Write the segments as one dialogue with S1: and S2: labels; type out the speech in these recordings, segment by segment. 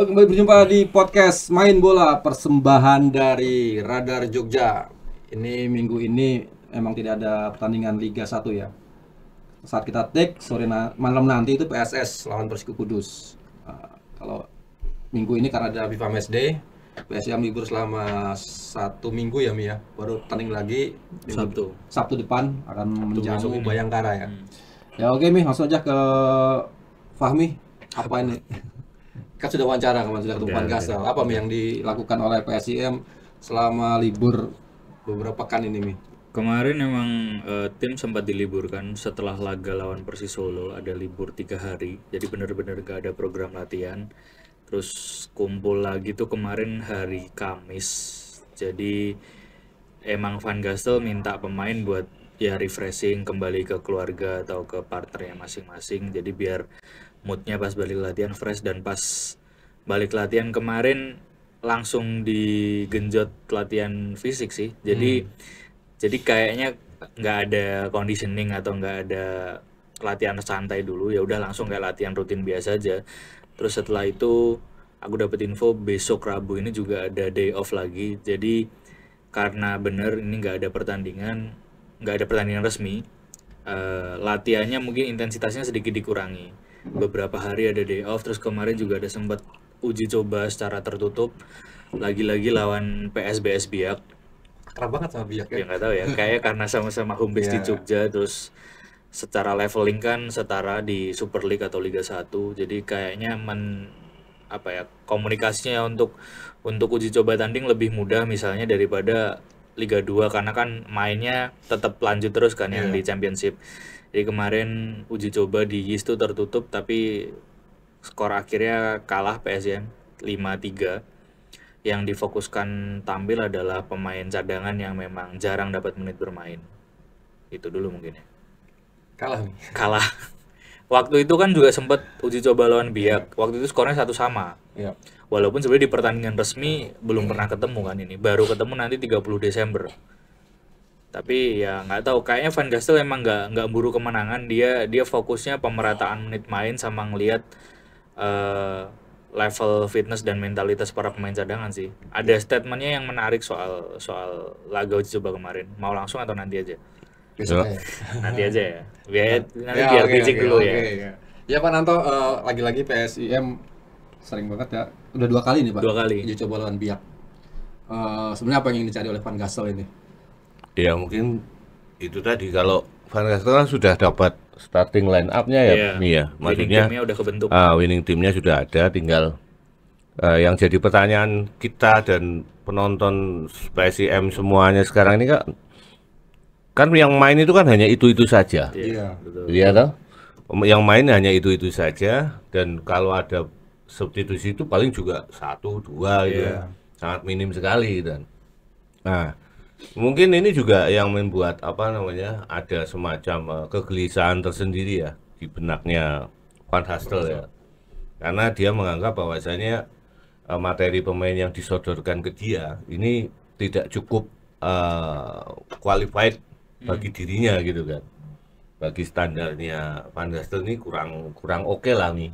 S1: Kembali berjumpa di podcast Main Bola, persembahan dari Radar Jogja. Ini minggu ini memang tidak ada pertandingan Liga 1 ya. Saat kita take malam nanti itu PSS lawan Persiko Kudus. Kalau minggu ini karena ada FIFA Matchday, PSM libur selama 1 minggu ya Mi ya. Baru tanding lagi Sabtu depan akan menjamu Bayangkara ya. Ya oke Mi, langsung aja ke Fahmi. Apa ini? Kan sudah wawancara kemarin, sudah ketemu Van Gassel. Apa Mi yang dilakukan oleh PSIM selama libur beberapa pekan ini Mi?
S2: Kemarin emang tim sempat diliburkan setelah laga lawan Persis Solo, ada libur 3 hari, jadi benar-benar gak ada program latihan. Terus kumpul lagi tuh kemarin hari Kamis, jadi emang Van Gassel minta pemain buat ya refreshing, kembali ke keluarga atau ke partnernya masing-masing, jadi biar moodnya pas balik latihan fresh. Dan pas balik latihan kemarin langsung digenjot latihan fisik sih, jadi kayaknya nggak ada conditioning atau nggak ada latihan santai dulu, ya udah langsung kayak latihan rutin biasa aja. Terus setelah itu aku dapat info besok Rabu ini juga ada day off lagi, jadi karena bener ini nggak ada pertandingan resmi, latihannya mungkin intensitasnya sedikit dikurangi, beberapa hari ada day off. Terus kemarin juga ada sempat uji coba secara tertutup lagi-lagi lawan PSBS Biak.
S1: Kerap banget sama Biak
S2: ya nggak tahu ya, kayak karena sama-sama home base di Jogja, terus secara leveling kan setara di Super League atau Liga 1, jadi kayaknya komunikasinya untuk uji coba tanding lebih mudah misalnya daripada Liga 2, karena kan mainnya tetap lanjut terus kan yang di Championship. Jadi kemarin uji coba di YIS itu tertutup, tapi skor akhirnya kalah PSM 5-3. Yang difokuskan tampil adalah pemain cadangan yang memang jarang dapat menit bermain. Itu dulu mungkin ya. Kalah. Waktu itu kan juga sempat uji coba lawan Biak. Waktu itu skornya 1-1. Walaupun sebenarnya di pertandingan resmi belum pernah ketemu kan ini. Baru ketemu nanti 30 Desember. Tapi ya nggak tahu, kayaknya Van Gassel emang nggak buru kemenangan. Dia fokusnya pemerataan menit main sama ngelihat level fitness dan mentalitas para pemain cadangan sih. Ada statementnya yang menarik soal laga uji coba kemarin. Mau langsung atau nanti aja? Nanti aja ya. Biar bridging dulu ya.
S1: Ya Pak Nanto, lagi-lagi PSIM sering banget ya. Udah 2 kali nih Pak.
S2: 2 kali.
S1: Uji coba lawan Biak. Sebenarnya apa yang ingin dicari oleh Van Gassel ini?
S3: Ya mungkin itu tadi, kalau Van Gassel kan sudah dapat starting line up-nya ya, Mia. Maksudnya
S2: winning timnya udah kebentuk.
S3: Winning timnya sudah ada, tinggal yang jadi pertanyaan kita dan penonton PSIM semuanya sekarang ini kan yang main itu kan hanya itu saja.
S2: Iya, betul.
S3: Iya toh? Yang main hanya itu saja, dan kalau ada substitusi itu paling juga 1-2 gitu. Sangat minim sekali. Dan nah, mungkin ini juga yang membuat ada semacam kegelisahan tersendiri ya di benaknya Van Gassel ya, karena dia menganggap bahwasanya materi pemain yang disodorkan ke dia ini tidak cukup qualified bagi dirinya gitu kan, bagi standarnya Van Gassel ini kurang oke lah nih.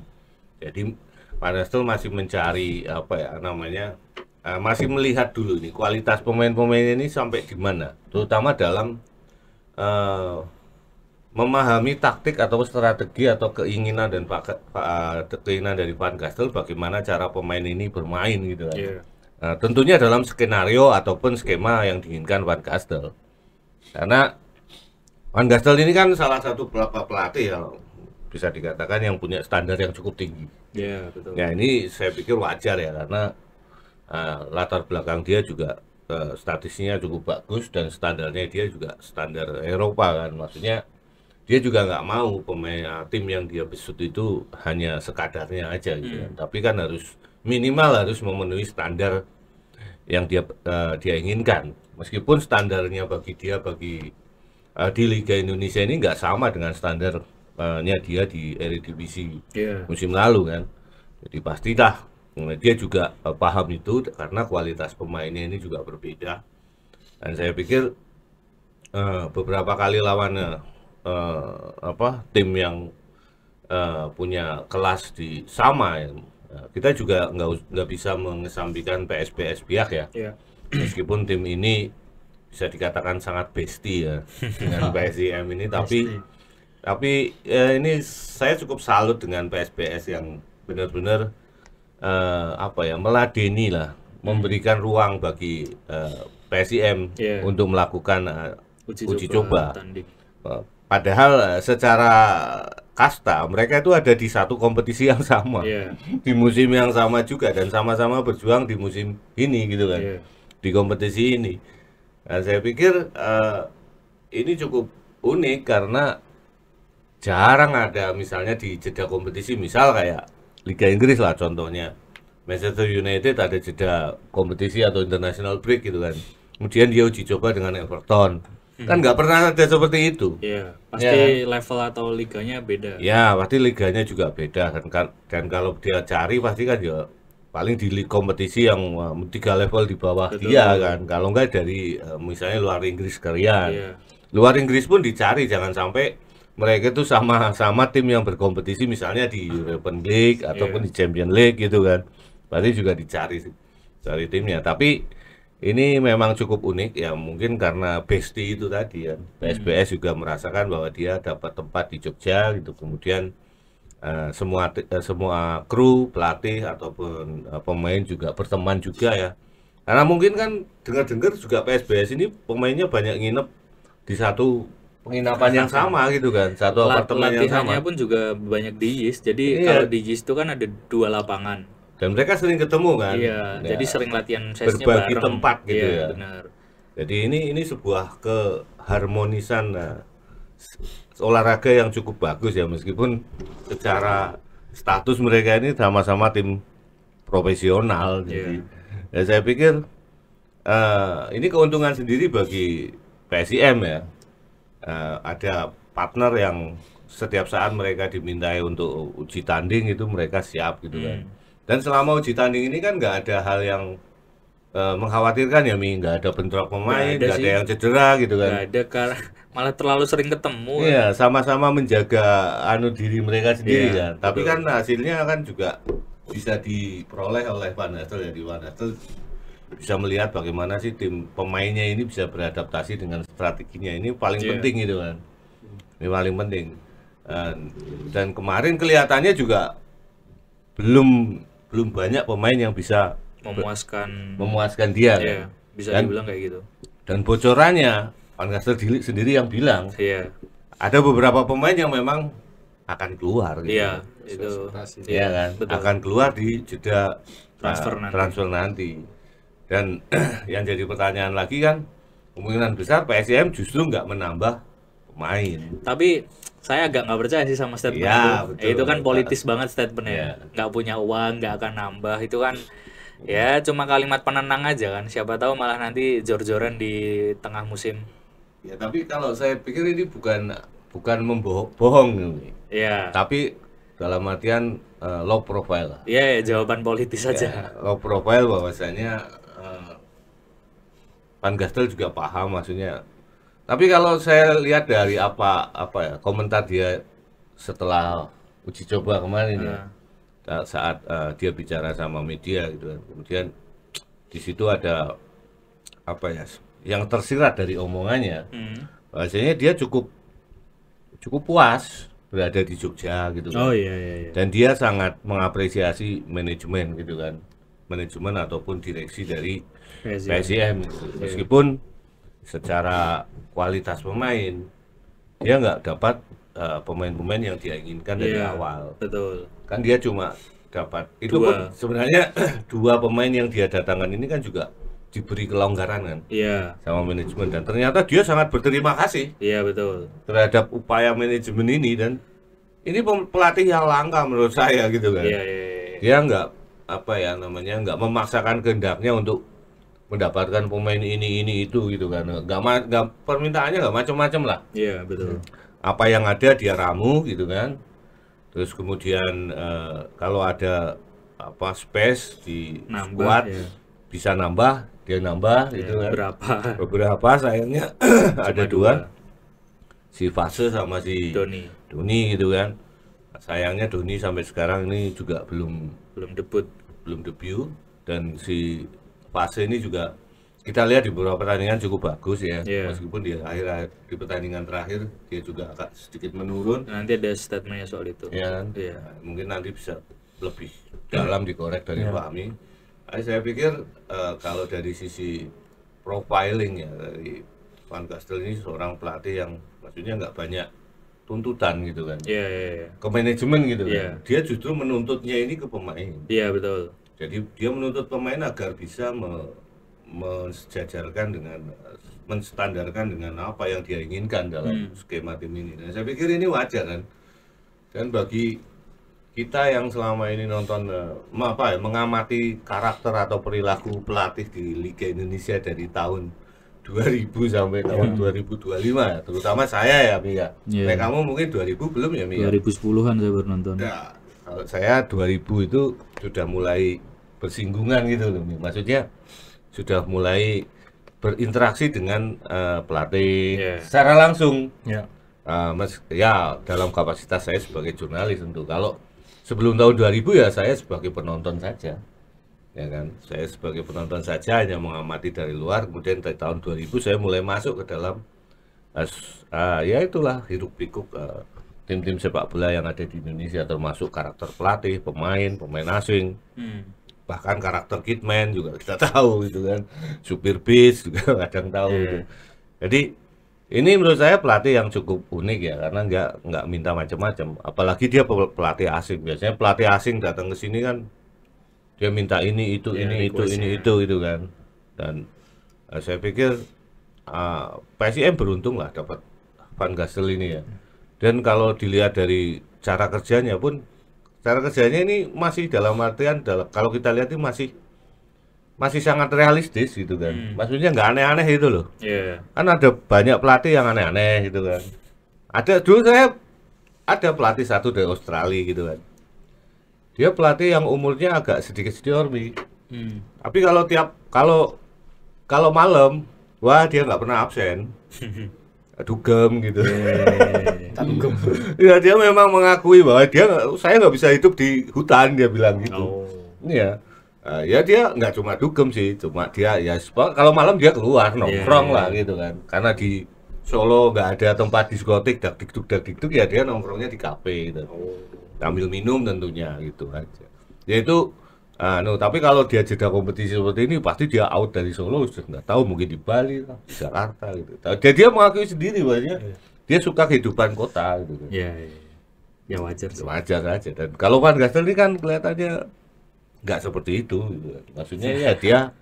S3: Jadi Van Gassel masih mencari masih melihat dulu nih kualitas pemain-pemain ini sampai di mana, terutama dalam memahami taktik atau strategi atau keinginan dari Van Gassel bagaimana cara pemain ini bermain gitu kan. Nah, tentunya dalam skenario ataupun skema yang diinginkan Van Gassel. Karena Van Gassel ini kan salah satu pelatih yang bisa dikatakan yang punya standar yang cukup tinggi.
S2: Iya, betul.
S3: Ya ini saya pikir wajar ya, karena latar belakang dia juga statistiknya cukup bagus dan standarnya dia juga standar Eropa kan. Maksudnya dia juga nggak mau pemain tim yang dia besut itu hanya sekadarnya aja gitu kan. Tapi kan minimal harus memenuhi standar yang dia inginkan. Meskipun standarnya bagi di Liga Indonesia ini nggak sama dengan standarnya dia di Eredivisie musim lalu kan. Jadi pastilah dia juga paham itu, karena kualitas pemainnya ini juga berbeda. Dan saya pikir beberapa kali lawan tim yang punya kelas sama ya, kita juga nggak bisa mengesampingkan PSBS pihak ya.
S2: Iya.
S3: Meskipun tim ini bisa dikatakan sangat bestie ya dengan PSIM ini, tapi ini saya cukup salut dengan PSBS yang benar-benar meladeni lah, memberikan ruang bagi PSIM untuk melakukan uji coba. Padahal secara kasta mereka itu ada di satu kompetisi yang sama, di musim yang sama juga, dan sama-sama berjuang di musim ini gitu kan, di kompetisi ini. Nah, saya pikir ini cukup unik karena jarang ada misalnya di jeda kompetisi, misal kayak Liga Inggris lah contohnya, Manchester United ada jeda kompetisi atau international break gitu kan, kemudian dia uji coba dengan Everton. Kan nggak pernah ada seperti itu.
S2: Iya, pasti level atau liganya beda.
S3: Ya, pasti liganya juga beda, dan kalau dia cari pasti kan ya paling di kompetisi yang 3 level di bawah dia kan. Kalau nggak dari misalnya luar Inggris sekalian. Luar Inggris pun dicari, jangan sampai mereka itu sama-sama tim yang berkompetisi misalnya di European League ataupun di Champions League gitu kan. Berarti juga dicari timnya. Tapi ini memang cukup unik ya, mungkin karena bestie itu tadi ya. PSBS juga merasakan bahwa dia dapat tempat di Jogja gitu, kemudian semua kru, pelatih ataupun pemain juga berteman juga ya. Karena mungkin kan dengar-dengar juga PSBS ini pemainnya banyak nginep di satu penginapan yang sama gitu kan, satu apartemen yang sama.
S2: Latihannya pun juga banyak di JIS. Jadi kalau di JIS itu kan ada 2 lapangan.
S3: Dan mereka sering ketemu kan.
S2: Iya, jadi sering latihan sesnya
S3: berbagi
S2: bareng.
S3: tempat gitu ya.
S2: Benar.
S3: Jadi ini sebuah keharmonisan olahraga yang cukup bagus ya, meskipun secara status mereka ini sama-sama tim profesional. Jadi ya saya pikir ini keuntungan sendiri bagi PSIM ya. Ada partner yang setiap saat mereka dimintai untuk uji tanding itu mereka siap gitu kan. Dan selama uji tanding ini kan nggak ada hal yang mengkhawatirkan ya, nggak ada bentrok pemain, nggak ada yang cedera gitu kan.
S2: Nggak ada, karena malah terlalu sering ketemu.
S3: Iya, sama-sama menjaga diri mereka sendiri kan. Tapi kan hasilnya kan juga bisa diperoleh oleh Van Hastel ya. Di Van Hastel bisa melihat bagaimana sih tim pemainnya ini bisa beradaptasi dengan strateginya. Ini paling penting gitu kan. Ini paling penting. Dan kemarin kelihatannya juga belum banyak pemain yang bisa memuaskan dia kan?
S2: Bisa dibilang kayak gitu.
S3: Dan bocorannya Van Gastel sendiri yang bilang ada beberapa pemain yang memang akan keluar gitu.
S2: Iya, itu
S3: kan, akan keluar di jeda transfer nanti. Dan yang jadi pertanyaan lagi kan, kemungkinan besar PSIM justru nggak menambah pemain.
S2: Tapi saya agak nggak percaya sih sama statement itu kan politis banget statementnya. Nggak punya uang, nggak akan nambah, itu kan ya cuma kalimat penenang aja kan. Siapa tahu malah nanti jor-joran di tengah musim.
S3: Ya tapi kalau saya pikir ini bukan membohong ini.
S2: Iya.
S3: Tapi dalam artian low profile.
S2: Iya, jawaban politis saja.
S3: Low profile bahwasanya Van Gastel juga paham maksudnya. Tapi kalau saya lihat dari komentar dia setelah uji coba kemarin saat dia bicara sama media gitu kan. Kemudian di situ ada yang tersirat dari omongannya. Bahwasanya dia cukup puas berada di Jogja gitu kan.
S2: Oh iya.
S3: Dan dia sangat mengapresiasi manajemen gitu kan. Manajemen ataupun direksi dari PSIM gitu. Meskipun secara kualitas pemain dia nggak dapat pemain-pemain yang dia inginkan dari awal.
S2: Betul.
S3: Kan dia cuma dapat itu pun sebenarnya 2 pemain yang dia datangkan ini kan juga diberi kelonggaran kan sama manajemen, dan ternyata dia sangat berterima kasih
S2: betul
S3: terhadap upaya manajemen ini, dan ini pelatih yang langka menurut saya gitu kan. Dia nggak nggak memaksakan kehendaknya untuk mendapatkan pemain ini itu gitu kan, nggak permintaannya nggak macam-macam lah.
S2: Betul.
S3: Apa yang ada dia ramu gitu kan, terus kemudian kalau ada space di squad bisa nambah, dia nambah gitu kan. Beberapa sayangnya ada 2, si Fase sama si Doni gitu kan. sayangnya Doni sampai sekarang ini juga belum
S2: debut.
S3: debut, dan si Fase ini juga kita lihat di beberapa pertandingan cukup bagus ya.
S2: Iya.
S3: Meskipun di akhir di pertandingan terakhir dia juga agak sedikit menurun.
S2: Nanti ada statementnya soal itu.
S3: Ya kan?
S2: Iya.
S3: Nah, mungkin nanti bisa lebih dalam dikorek dari Pak Ami. Nah, saya pikir kalau dari sisi profiling ya, dari Van Gastel ini seorang pelatih yang maksudnya nggak banyak tuntutan gitu kan,
S2: Iya.
S3: ke manajemen gitu
S2: Iya.
S3: kan. Dia justru menuntutnya ini ke pemain.
S2: Iya, betul.
S3: Jadi dia menuntut pemain agar bisa mensejajarkan dengan menstandarkan dengan apa yang dia inginkan dalam skema tim ini. Dan saya pikir ini wajar kan. Dan bagi kita yang selama ini nonton mengamati karakter atau perilaku pelatih di Liga Indonesia dari tahun 2000 sampai tahun 2025 ya, terutama saya ya Mi ya.
S2: Iya.
S3: Nah, kamu mungkin 2000 belum ya Mi ya?
S2: 2010-an saya baru nonton.
S3: Ya, kalau saya 2000 itu sudah mulai bersinggungan gitu loh Mi. Maksudnya sudah mulai berinteraksi dengan pelatih
S2: Iya.
S3: secara langsung.
S1: Ya.
S3: Ya dalam kapasitas saya sebagai jurnalis tentu. Kalau sebelum tahun 2000 ya saya sebagai penonton saja. Ya kan, saya sebagai penonton saja hanya mengamati dari luar. Kemudian dari tahun 2000 saya mulai masuk ke dalam ya itulah hiruk pikuk tim-tim sepak bola yang ada di Indonesia, termasuk karakter pelatih, pemain asing, bahkan karakter kitman juga kita tahu gitu kan, supir bis juga kadang tahu gitu. Jadi ini menurut saya pelatih yang cukup unik ya, karena nggak minta macam-macam, apalagi dia pelatih asing. Biasanya pelatih asing datang ke sini kan dia minta ini itu gitu kan. Dan saya pikir PSIM beruntung lah dapat Van Gastel ini ya. Dan kalau dilihat dari cara kerjanya pun, cara kerjanya ini masih dalam artian kalau kita lihat ini masih sangat realistis gitu kan. Maksudnya nggak aneh-aneh itu loh.
S2: Iya.
S3: Kan ada banyak pelatih yang aneh-aneh gitu kan. Dulu saya ada pelatih satu dari Australia gitu kan. Dia pelatih yang umurnya agak sedikit senior Mi. Tapi kalau malam, wah dia nggak pernah absen. Dugem gitu.
S1: Dugem.
S3: Ya dia memang mengakui bahwa saya nggak bisa hidup di hutan, dia bilang gitu. Iya. Ya dia nggak cuma dugem sih, cuma dia ya kalau malam dia keluar nongkrong lah gitu kan. Karena di Solo nggak ada tempat diskotik, dak dikduk ya dia nongkrongnya di kafe gitu. Sambil minum tentunya gitu aja. Ya itu tapi kalau dia jeda kompetisi seperti ini pasti dia out dari Solo, sudah nggak tahu, mungkin di Bali lah, di Jakarta gitu. Jadi dia mengakui sendiri bahwa dia suka kehidupan kota gitu.
S2: Iya. Ya wajar sih.
S3: Wajar aja. Dan kalau Van Gastel ini kan kelihatannya nggak seperti itu gitu. Maksudnya ya dia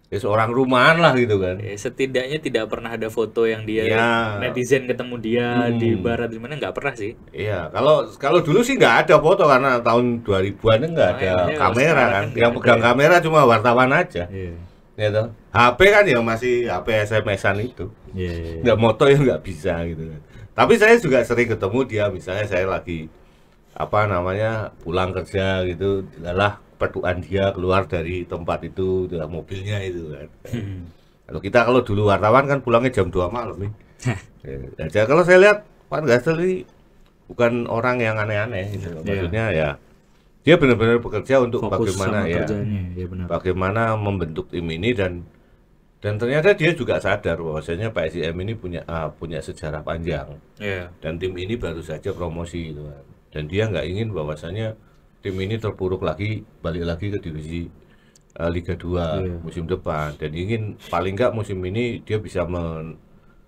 S3: seorang rumahan lah gitu kan.
S2: Setidaknya tidak pernah ada foto yang dia
S3: Ya.
S2: netizen ketemu dia di barat di mana, nggak pernah sih.
S3: Iya, kalau dulu sih nggak ada foto karena tahun 2000-an nggak ada
S2: makanya
S3: kamera
S2: sekarang
S3: kan.
S2: kan
S3: Yang
S2: nggak
S3: pegang
S2: ada.
S3: kamera cuma wartawan aja.
S2: Iya.
S3: Gitu. HP kan ya masih HP SMS-an itu.
S2: Iya.
S3: Nggak moto ya nggak bisa gitu kan. Tapi saya juga sering ketemu dia, misalnya saya lagi pulang kerja gitu, lah petuan dia keluar dari tempat itu dengan mobilnya itu kan. Kalau dulu wartawan kan pulangnya jam 2 malam nih. Ya, kalau saya lihat Van Gastel ini bukan orang yang aneh-aneh gitu. Maksudnya ya dia benar-benar bekerja untuk
S2: Fokus
S3: bagaimana
S2: sama
S3: ya,
S2: kerjanya, ya benar.
S3: bagaimana membentuk tim ini, dan ternyata dia juga sadar bahwasanya PSIM ini punya sejarah panjang.
S2: Iya.
S3: Dan tim ini baru saja promosi gitu kan. Dan dia nggak ingin bahwasanya tim ini terpuruk lagi, balik lagi ke divisi Liga 2 musim depan, dan ingin paling nggak musim ini dia bisa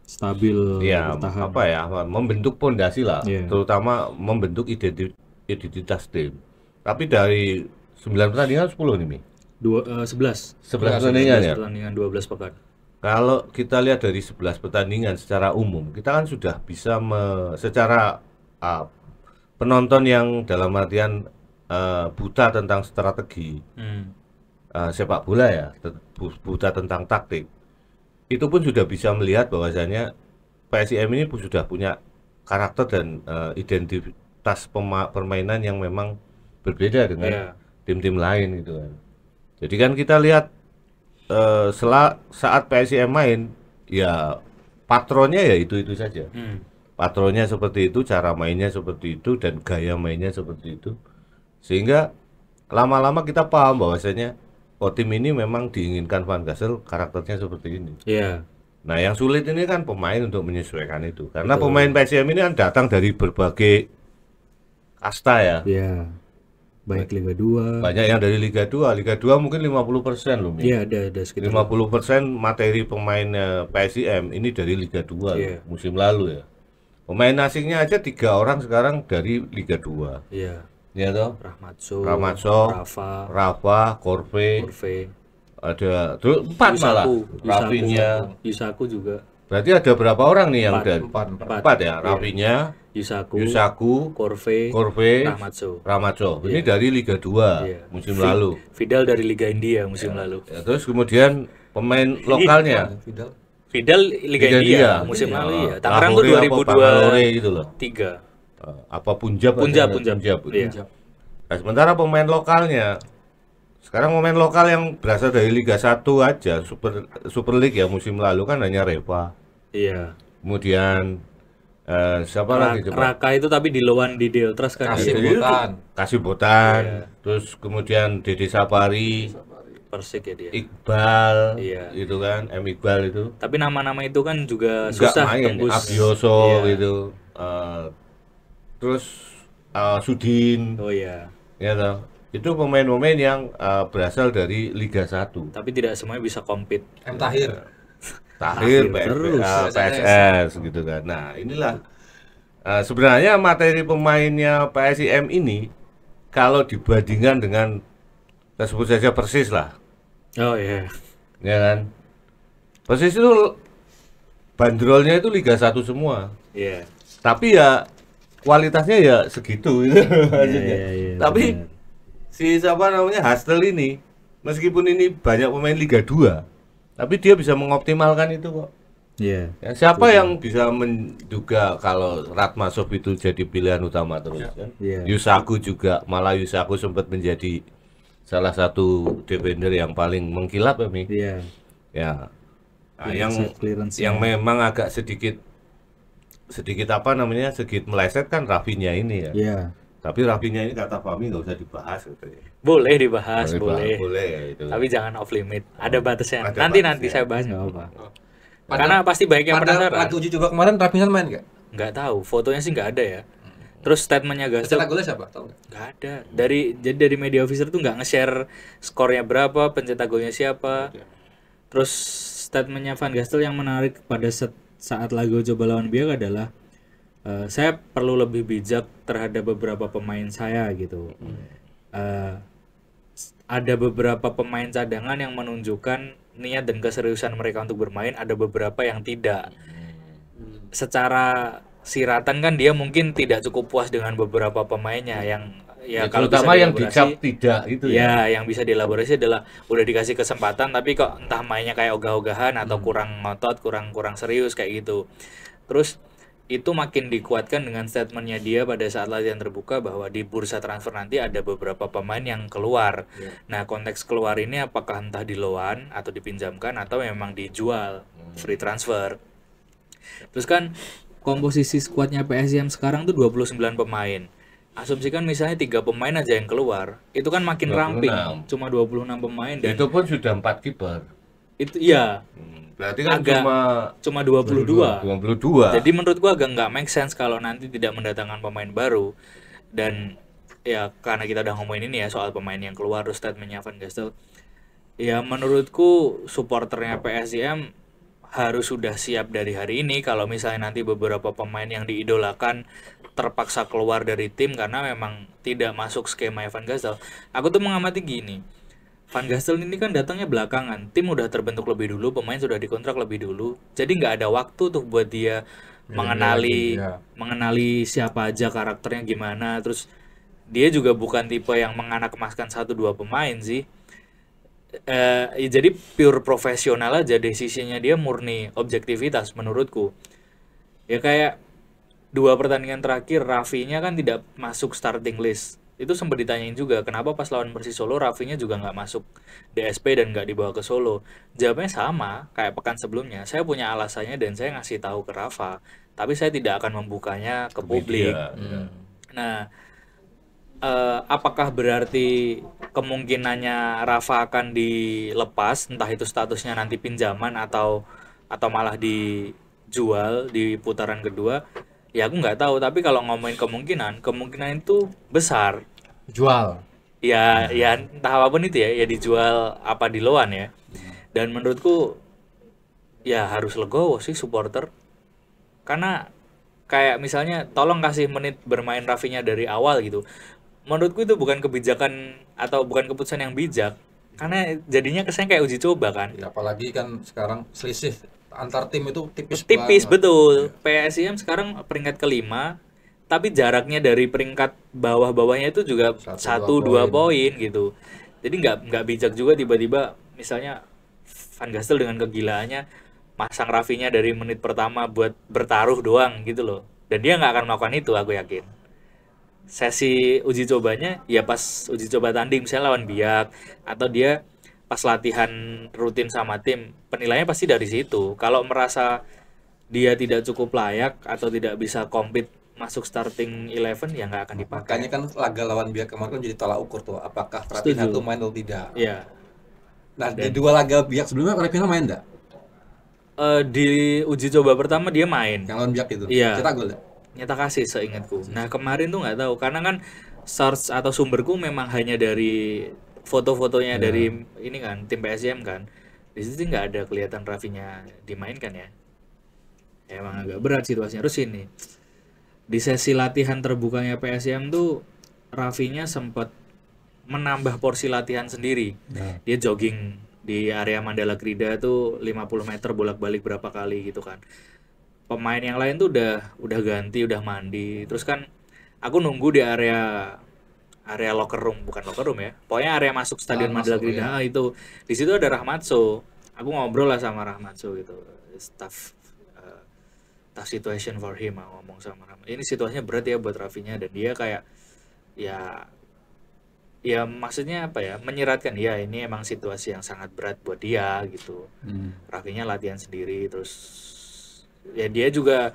S2: Stabil, bertahan.
S3: membentuk pondasi lah, terutama membentuk identitas tim. Tapi dari 9 pertandingan 10 nih Mi.
S2: 11
S3: pertandingan ya.
S2: Pertandingan 12 pekan.
S3: Kalau kita lihat dari 11 pertandingan secara umum, kita kan sudah bisa secara penonton yang dalam artian buta tentang strategi sepak bola ya, buta tentang taktik, itu pun sudah bisa melihat bahwasanya PSIM ini pun sudah punya karakter dan identitas permainan yang memang berbeda dengan tim-tim lain gitu kan. Jadi kan kita lihat saat PSIM main ya patronnya ya itu saja. patronnya seperti itu, cara mainnya seperti itu, dan gaya mainnya seperti itu. Sehingga lama-lama kita paham bahwasanya tim ini memang diinginkan Van Gassel karakternya seperti ini.
S2: Iya.
S3: Nah, yang sulit ini kan pemain untuk menyesuaikan itu. Karena pemain PSM ini kan datang dari berbagai kasta ya.
S2: Iya. Baik Liga 2.
S3: Banyak yang dari Liga 2. Liga 2 mungkin 50% loh.
S2: Iya, ada sekitar
S3: 50% materi pemainnya PSIM ini dari Liga 2
S2: Iya.
S3: musim lalu ya. Pemain asingnya aja 3 orang sekarang dari Liga 2.
S2: Iya.
S3: Ya toh?
S2: Rahmatso,
S3: Rafa, Korve, ada terus 4 malah. Rafinya.
S2: Yusaku juga.
S3: Berarti ada berapa orang nih yang dari
S1: Empat.
S3: ya? Rafinya,
S2: Yusaku, Korve,
S3: Rahmatso. Ini dari Liga 2
S2: Iya.
S3: musim lalu.
S2: Vidal dari Liga India musim lalu.
S3: Ya, terus kemudian pemain lokalnya
S2: Vidal Liga India musim lalu ya. Tangerang tuh 2023.
S3: gitu loh. Apa Punjab?
S2: Punjab.
S3: Iya. Nah, sementara pemain lokalnya sekarang pemain lokal yang berasal dari Liga 1 aja, Super League ya musim lalu kan hanya Reva.
S2: Iya.
S3: Kemudian siapa lagi coba?
S2: Raka itu tapi di lawan di Deltras kan.
S3: Kasih Botan. Terus kemudian Dede Sapari,
S2: Persik ya dia.
S3: Iqbal,
S2: Iya.
S3: gitu kan, Iqbal itu.
S2: Tapi nama-nama itu kan juga
S3: Nggak
S2: susah
S3: main,
S2: tembus.
S3: Abioso
S2: Iya.
S3: gitu. Terus Sudin,
S2: Oh iya.
S3: ya toh. Itu pemain-pemain yang berasal dari Liga 1.
S2: Tapi tidak semuanya bisa compete.
S1: Tahir.
S3: Tahir,
S2: terus.
S3: PSS gitu kan. Nah, inilah sebenarnya materi pemainnya PSIM ini kalau dibandingkan dengan sebut saja Persis lah,
S2: Oh iya.
S3: ya kan. Persis itu bandrolnya itu Liga 1 semua.
S2: Iya.
S3: Tapi ya kualitasnya ya segitu gitu.
S2: Iya,
S3: Tapi
S2: benar.
S3: si siapa namanya Hastel ini, meskipun ini banyak pemain Liga 2, tapi dia bisa mengoptimalkan itu kok.
S2: Iya.
S3: Ya, siapa yang bisa menduga kalau Ratmasov itu jadi pilihan utama terus kan?
S2: Iya.
S3: Yusaku juga, malah Yusaku sempat menjadi salah satu defender yang paling mengkilap ya, Mi.
S2: Iya.
S3: Ya. Nah,
S2: Clearance-nya.
S3: yang memang agak sedikit apa namanya, sedikit meleset kan Rafinya ini ya.
S2: Iya.
S3: Tapi Rafinya ini kata Fahmi nggak usah dibahas katanya.
S2: Boleh dibahas, boleh.
S3: Boleh ya, itu.
S2: Tapi jangan off limit. Ada batasnya.
S3: Ada
S2: Nanti
S3: batasnya.
S2: saya bahas nggak apa. Karena pasti banyak yang
S1: Pada
S2: penasaran.
S1: lagu uji coba kemarin Rafinha main nggak?
S2: Nggak tahu. Fotonya sih nggak ada ya. Terus statementnya Gastel
S1: Cetak golnya siapa? Tahu nggak?
S2: nggak ada. Jadi dari media officer tuh nggak nge-share skornya berapa, pencetak golnya siapa. Terus statementnya Van Gastel yang menarik pada saat lagu coba lawan Biak adalah saya perlu lebih bijak terhadap beberapa pemain saya gitu. Ada beberapa pemain cadangan yang menunjukkan niat dan keseriusan mereka untuk bermain, ada beberapa yang tidak. Secara siratan kan dia mungkin tidak cukup puas dengan beberapa pemainnya yang ya kalau bisa
S3: terutama yang
S2: dielaborasi,
S3: dicap tidak itu ya.
S2: yang bisa dielaborasi adalah udah dikasih kesempatan tapi kok entah mainnya kayak ogah-ogahan atau kurang ngotot, kurang serius kayak gitu. Terus itu makin dikuatkan dengan statementnya dia pada saat latihan terbuka bahwa di bursa transfer nanti ada beberapa pemain yang keluar. Nah, konteks keluar ini apakah entah di loan atau dipinjamkan atau memang dijual free transfer. Terus kan komposisi skuadnya PSIM sekarang tuh 29 pemain. Asumsikan misalnya 3 pemain aja yang keluar, itu kan makin
S3: 26.
S2: ramping. Cuma 26 pemain dan
S3: Itu pun sudah 4 kiper.
S2: itu iya
S3: Berarti kan
S2: agak cuma 22.
S3: 22.
S2: Jadi menurut gua agak nggak make sense kalau nanti tidak mendatangkan pemain baru. Dan ya karena kita udah ngomongin ini ya soal pemain yang keluar terus statementnya Van Gastel. Ya menurutku supporternya PSIM harus sudah siap dari hari ini kalau misalnya nanti beberapa pemain yang diidolakan terpaksa keluar dari tim karena memang tidak masuk skema Van Gastel. Aku tuh mengamati gini. Van Gastel ini kan datangnya belakangan, tim udah terbentuk lebih dulu, pemain sudah dikontrak lebih dulu, jadi nggak ada waktu tuh buat dia mengenali siapa aja karakternya gimana. Terus dia juga bukan tipe yang menganak-emaskan 1-2 pemain sih. Ya jadi pure profesional aja, desisinya dia murni objektivitas menurutku. Ya kayak 2 pertandingan terakhir Rafinya kan tidak masuk starting list. Itu sempat ditanyain juga kenapa pas lawan Persis Solo Rafinya juga nggak masuk DSP dan nggak dibawa ke Solo. Jawabnya sama kayak pekan sebelumnya. Saya punya alasannya dan saya ngasih tahu ke Rafa. tapi saya tidak akan membukanya ke publik.
S3: Media, ya.
S2: Nah, apakah berarti kemungkinannya Rafa akan dilepas, entah itu statusnya nanti pinjaman atau malah dijual di putaran kedua? Ya aku nggak tahu, tapi kalau ngomongin kemungkinan itu besar.
S1: Jual.
S2: Ya entah apapun itu ya dijual apa di loan ya. Dan menurutku ya harus legowo sih supporter. Karena kayak misalnya tolong kasih menit bermain Rafinya dari awal gitu. Menurutku itu bukan kebijakan atau bukan keputusan yang bijak. Karena jadinya kesannya kayak uji coba kan.
S1: Ya, apalagi kan sekarang selisih antar tim itu tipis
S2: Tipis
S1: banget.
S2: betul. PSIM sekarang peringkat kelima, tapi jaraknya dari peringkat bawah-bawahnya itu juga
S1: Satu,
S2: 1-2
S1: dua
S2: poin gitu. Jadi nggak bijak juga tiba-tiba misalnya Van Gastel dengan kegilaannya masang Rafinya dari menit pertama buat bertaruh doang gitu loh. Dan dia nggak akan melakukan itu, aku yakin. Sesi uji cobanya ya pas uji coba tanding misalnya lawan Biak, atau dia pas latihan rutin sama tim, penilaiannya pasti dari situ. Kalau merasa dia tidak cukup layak atau tidak bisa compete masuk starting 11 ya nggak akan dipakai.
S1: Makanya kan laga lawan Biak kemarin kan jadi tolak ukur tuh, apakah Raphinha
S2: Setuju.
S1: tuh main atau tidak.
S2: Ya,
S1: Nah, di dua laga Biak sebelumnya Raphinha main enggak?
S2: di uji coba pertama dia main,
S1: Yang lawan Biak itu.
S2: Iya.
S1: Cetak gol enggak?
S2: nyetak kasih seingatku. Nah kemarin tuh nggak tahu karena kan source atau sumberku memang hanya dari foto-fotonya dari ini kan tim PSM kan. Di situ sih nggak ada kelihatan Rafinya dimainkan ya. Ya, emang agak berat situasinya. Terus ini di sesi latihan terbukanya PSM tuh Rafinya sempat menambah porsi latihan sendiri. Dia jogging di area Mandala Krida tuh 50 meter bolak-balik berapa kali gitu kan. Pemain yang lain tuh udah ganti, udah mandi. Terus kan aku nunggu di area locker room, bukan locker room ya. Pokoknya area masuk Stadion Mandala
S1: masuk,
S2: Krida itu. Di situ ada Rahmatso. Aku ngobrol lah sama Rahmatso gitu. Tough situation for him, aku ngomong sama Rahmatso. Ini situasinya berat ya buat Rafinya, dan dia kayak ya maksudnya apa ya, menyeratkan ya ini emang situasi yang sangat berat buat dia gitu. Rafinya latihan sendiri, terus ya dia juga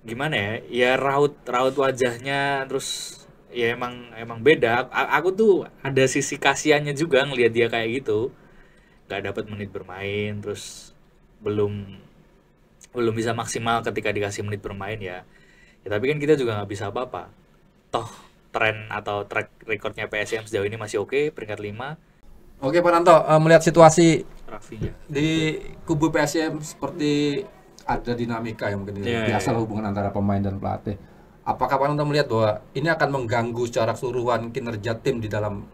S2: gimana ya, ya raut wajahnya, terus ya emang beda. Aku tuh ada sisi kasihannya juga ngelihat dia kayak gitu, nggak dapat menit bermain, terus belum bisa maksimal ketika dikasih menit bermain ya. Tapi kan kita juga nggak bisa apa-apa, toh tren atau track recordnya PSM sejauh ini masih oke, peringkat 5.
S1: Oke Pak Nanto, melihat situasi
S2: Rafinya
S1: di kubu PSM seperti ada dinamika yang mungkin biasa hubungan antara pemain dan pelatih. Apakah Pak Nanto melihat bahwa ini akan mengganggu secara keseluruhan kinerja tim di dalam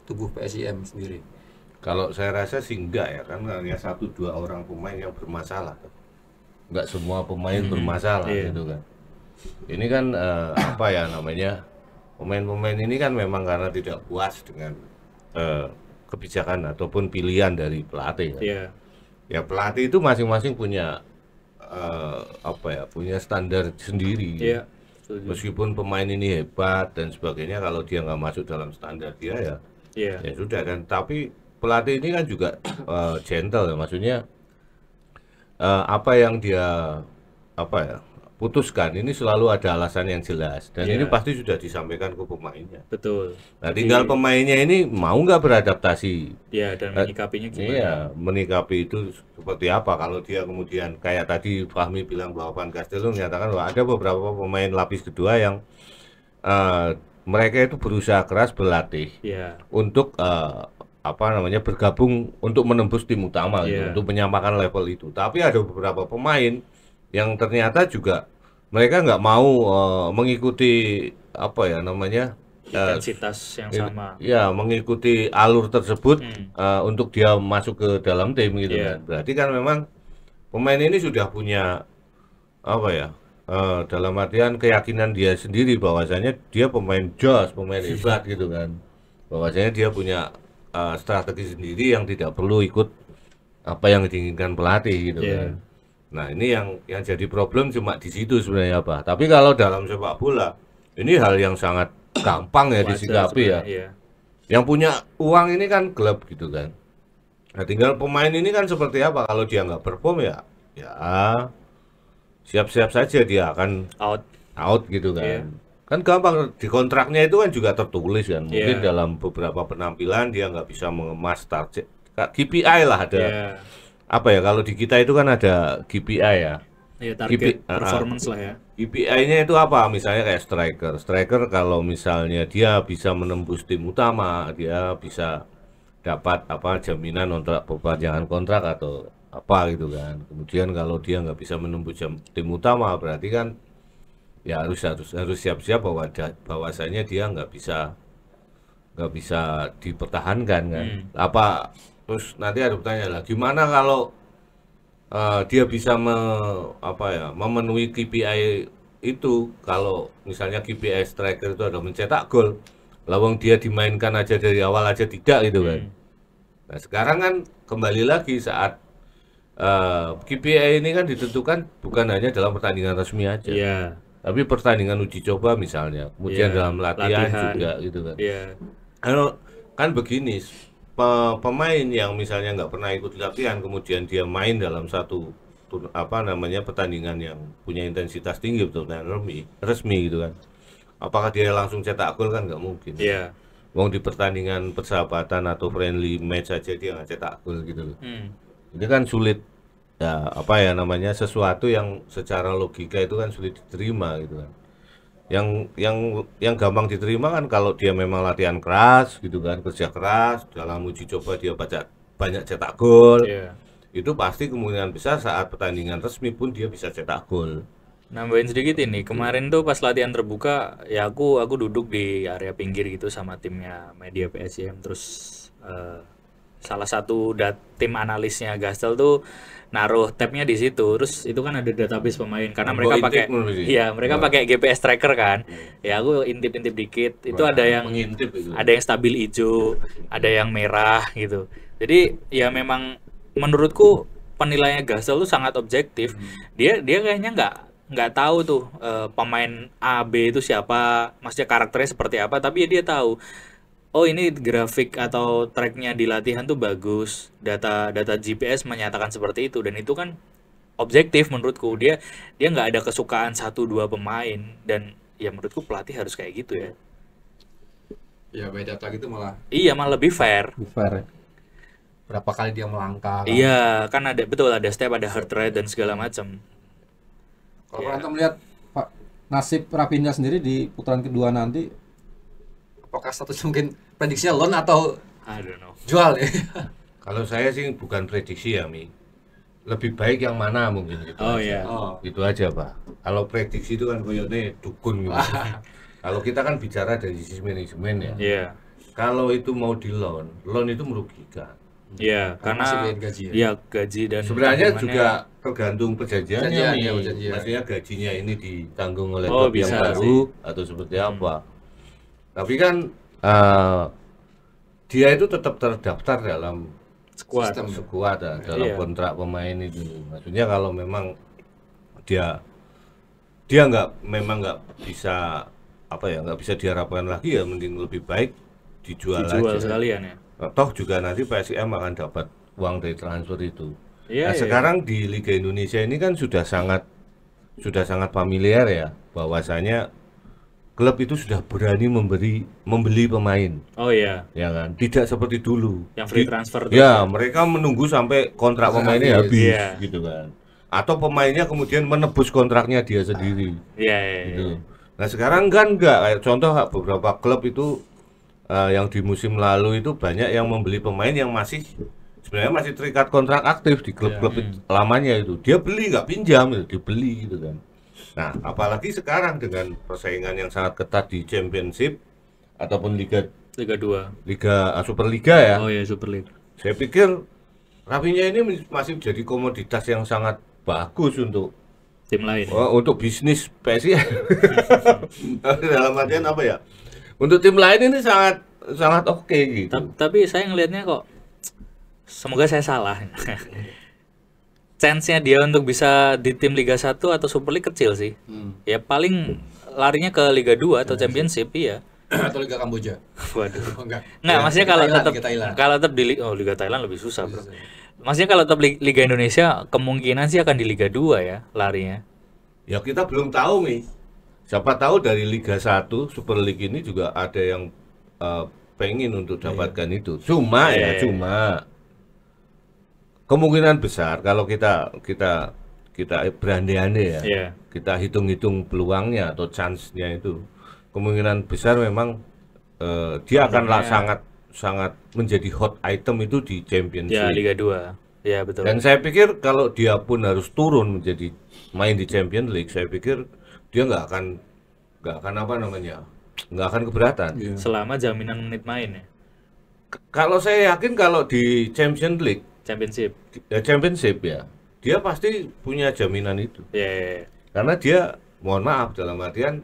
S1: tubuh PSIM sendiri?
S3: Kalau saya rasa sih enggak ya, kan hanya 1-2 orang pemain yang bermasalah. Enggak semua pemain bermasalah gitu kan. Ini kan apa ya namanya, pemain-pemain ini kan memang karena tidak puas dengan kebijakan ataupun pilihan dari pelatih kan. Ya pelatih itu masing-masing punya apa ya, punya standar sendiri. Meskipun pemain ini hebat dan sebagainya, kalau dia nggak masuk dalam standar dia ya sudah kan. Tapi pelatih ini kan juga gentle ya, maksudnya apa yang dia putuskan ini selalu ada alasan yang jelas, dan ini pasti sudah disampaikan ke pemainnya.
S2: betul.
S3: Nah tinggal pemainnya ini mau nggak beradaptasi.
S2: Dan menyikapinya gimana?
S3: Iya, menikapi itu seperti apa. Kalau dia kemudian kayak tadi Fahmi bilang bahwa Van Gastel menyatakan bahwa ada beberapa pemain lapis kedua yang mereka itu berusaha keras berlatih untuk bergabung untuk menembus tim utama gitu, untuk menyamakan level itu. Tapi ada beberapa pemain yang ternyata juga mereka nggak mau mengikuti
S2: intensitas yang sama.
S3: Ya, mengikuti alur tersebut untuk dia masuk ke dalam tim gitu kan. Berarti kan memang pemain ini sudah punya dalam artian keyakinan dia sendiri bahwasanya dia pemain jos, pemain hebat gitu kan. Bahwasanya dia punya strategi sendiri yang tidak perlu ikut apa yang diinginkan pelatih gitu kan. Nah, ini yang jadi problem cuma di situ sebenarnya Pak. Tapi kalau dalam sepak bola ini hal yang sangat gampang ya disikapi ya. Yang punya uang ini kan klub gitu kan. Nah, tinggal pemain ini kan seperti apa, kalau dia nggak perform ya siap-siap saja dia akan out gitu kan.
S2: Iya.
S3: Kan gampang di kontraknya itu kan juga tertulis kan. Mungkin
S2: Iya.
S3: dalam beberapa penampilan dia nggak bisa mengemas target KPI lah ada.
S2: Iya.
S3: Apa ya kalau di kita itu kan ada KPI ya.
S2: Ya, target
S3: KPI,
S2: performance lah ya.
S3: KPI-nya itu apa? Misalnya kayak striker. Striker kalau misalnya dia bisa menembus tim utama, dia bisa dapat apa jaminan untuk perpanjangan kontrak atau apa gitu kan. Kemudian kalau dia nggak bisa menembus tim utama, berarti kan ya harus siap-siap bahwasanya dia nggak bisa dipertahankan kan. Apa terus nanti ada pertanyaan lah, gimana kalau dia bisa memenuhi KPI itu kalau misalnya KPI striker itu ada mencetak gol, lawang dia dimainkan aja dari awal aja tidak gitu kan. Nah sekarang kan kembali lagi saat KPI ini kan ditentukan bukan hanya dalam pertandingan resmi aja, tapi pertandingan uji coba misalnya, kemudian dalam latihan juga gitu kan. Kalau kan begini, pemain yang misalnya nggak pernah ikut latihan kemudian dia main dalam satu pertandingan yang punya intensitas tinggi betul dan resmi gitu kan, apakah dia langsung cetak gol kan nggak mungkin. Wong di pertandingan persahabatan atau friendly match saja dia nggak cetak gol gitu loh. Ini kan sulit ya, sesuatu yang secara logika itu kan sulit diterima gitu kan. Yang gampang diterima kan kalau dia memang latihan keras gitu kan, kerja keras, dalam uji coba dia banyak cetak gol, itu pasti kemungkinan besar saat pertandingan resmi pun dia bisa cetak gol.
S2: Nambahin sedikit ini, kemarin tuh pas latihan terbuka ya aku duduk di area pinggir gitu sama timnya media PSIM, terus salah satu tim analisnya Gastel tuh naruh tabnya di situ, terus itu kan ada database pemain karena mereka pakai pakai GPS tracker kan. Ya aku intip-intip dikit, itu ada yang stabil hijau, ada yang merah gitu. Jadi ya memang menurutku penilaiannya Gastel tuh sangat objektif. Dia kayaknya nggak tahu tuh pemain A B itu siapa, maksudnya karakternya seperti apa, tapi ya dia tahu. Oh ini grafik atau tracknya di latihan tuh bagus, data GPS menyatakan seperti itu, dan itu kan objektif menurutku. Dia nggak ada kesukaan 1-2 pemain, dan ya menurutku pelatih harus kayak gitu ya.
S1: Ya by data gitu malah.
S2: Iya malah lebih fair.
S1: Ya. Berapa kali dia melangkah? Kan?
S2: Iya kan ada step, ada heart rate dan segala macam.
S1: Kalau Anda melihat Pak nasib Raphinha sendiri di putaran kedua nanti, apakah status mungkin prediksinya loan atau
S2: I don't know.
S1: Jual ya?
S3: Kalau saya sih bukan prediksi ya Mi, lebih baik yang mana mungkin gitu. Gitu aja Pak. Kalau prediksi itu kan koyone dukun gitu. Kalau kita kan bicara dari sisi manajemen ya. Kalau itu mau di loan itu merugikan.
S2: Iya, karena gaji dan
S3: sebenarnya juga tergantung perjanjiannya. Maksudnya gajinya ini ditanggung oleh klub yang baru atau seperti apa. Tapi kan dia itu tetap terdaftar dalam
S2: squad
S3: dalam kontrak pemain itu. Maksudnya kalau memang dia nggak bisa nggak bisa diharapkan lagi ya, mending lebih baik dijual aja
S2: sekalian ya.
S3: Toh juga nanti PSIM akan dapat uang dari transfer itu. Sekarang di Liga Indonesia ini kan sudah sangat familiar ya, bahwasanya klub itu sudah berani membeli pemain. Ya kan, tidak seperti dulu.
S2: Yang free transfer.
S3: Mereka menunggu sampai kontrak pemainnya habis, gitu kan. Atau pemainnya kemudian menebus kontraknya dia sendiri. Gitu. Nah sekarang kan enggak, kayak contoh beberapa klub itu yang di musim lalu itu banyak yang membeli pemain yang sebenarnya masih terikat kontrak aktif di klub-klub lamanya itu. Dia beli nggak pinjam, dibeli gitu kan. Nah, apalagi sekarang dengan persaingan yang sangat ketat di Championship ataupun Liga
S2: 2,
S3: Superliga ya.
S2: Superliga.
S3: Saya pikir Raphinha ini masih jadi komoditas yang sangat bagus untuk
S2: tim lain.
S3: Untuk bisnis PSIS. Dalam artian apa ya? Untuk tim lain ini sangat oke gitu.
S2: Tapi saya ngelihatnya kok, semoga saya salah. Chance-nya dia untuk bisa di tim Liga 1 atau Super League kecil sih. Ya paling larinya ke Liga 2 atau Championship
S1: atau Liga Kamboja.
S2: Waduh. Enggak, maksudnya kalau tetap di Liga Thailand lebih susah, Bro. Maksudnya kalau tetap Liga Indonesia kemungkinan sih akan di Liga 2 ya larinya.
S3: Ya kita belum tahu nih. Siapa tahu dari Liga 1 Super League ini juga ada yang pengen untuk dapatkan itu. Cuma cuma kemungkinan besar kalau kita berandai-andai ya.
S2: Iya.
S3: Kita hitung-hitung peluangnya atau chance-nya itu. Kemungkinan besar memang dia akan sangat menjadi hot item itu di Champions
S2: Ya,
S3: League.
S2: Liga 2. Ya, betul.
S3: Dan saya pikir kalau dia pun harus turun menjadi main di Champions League, saya pikir dia nggak akan apa namanya, nggak akan keberatan.
S2: Selama jaminan menit main ya.
S3: Kalau saya yakin kalau di Champions League,
S2: Championship.
S3: ya, dia pasti punya jaminan itu.
S2: Ya.
S3: Karena dia, mohon maaf dalam artian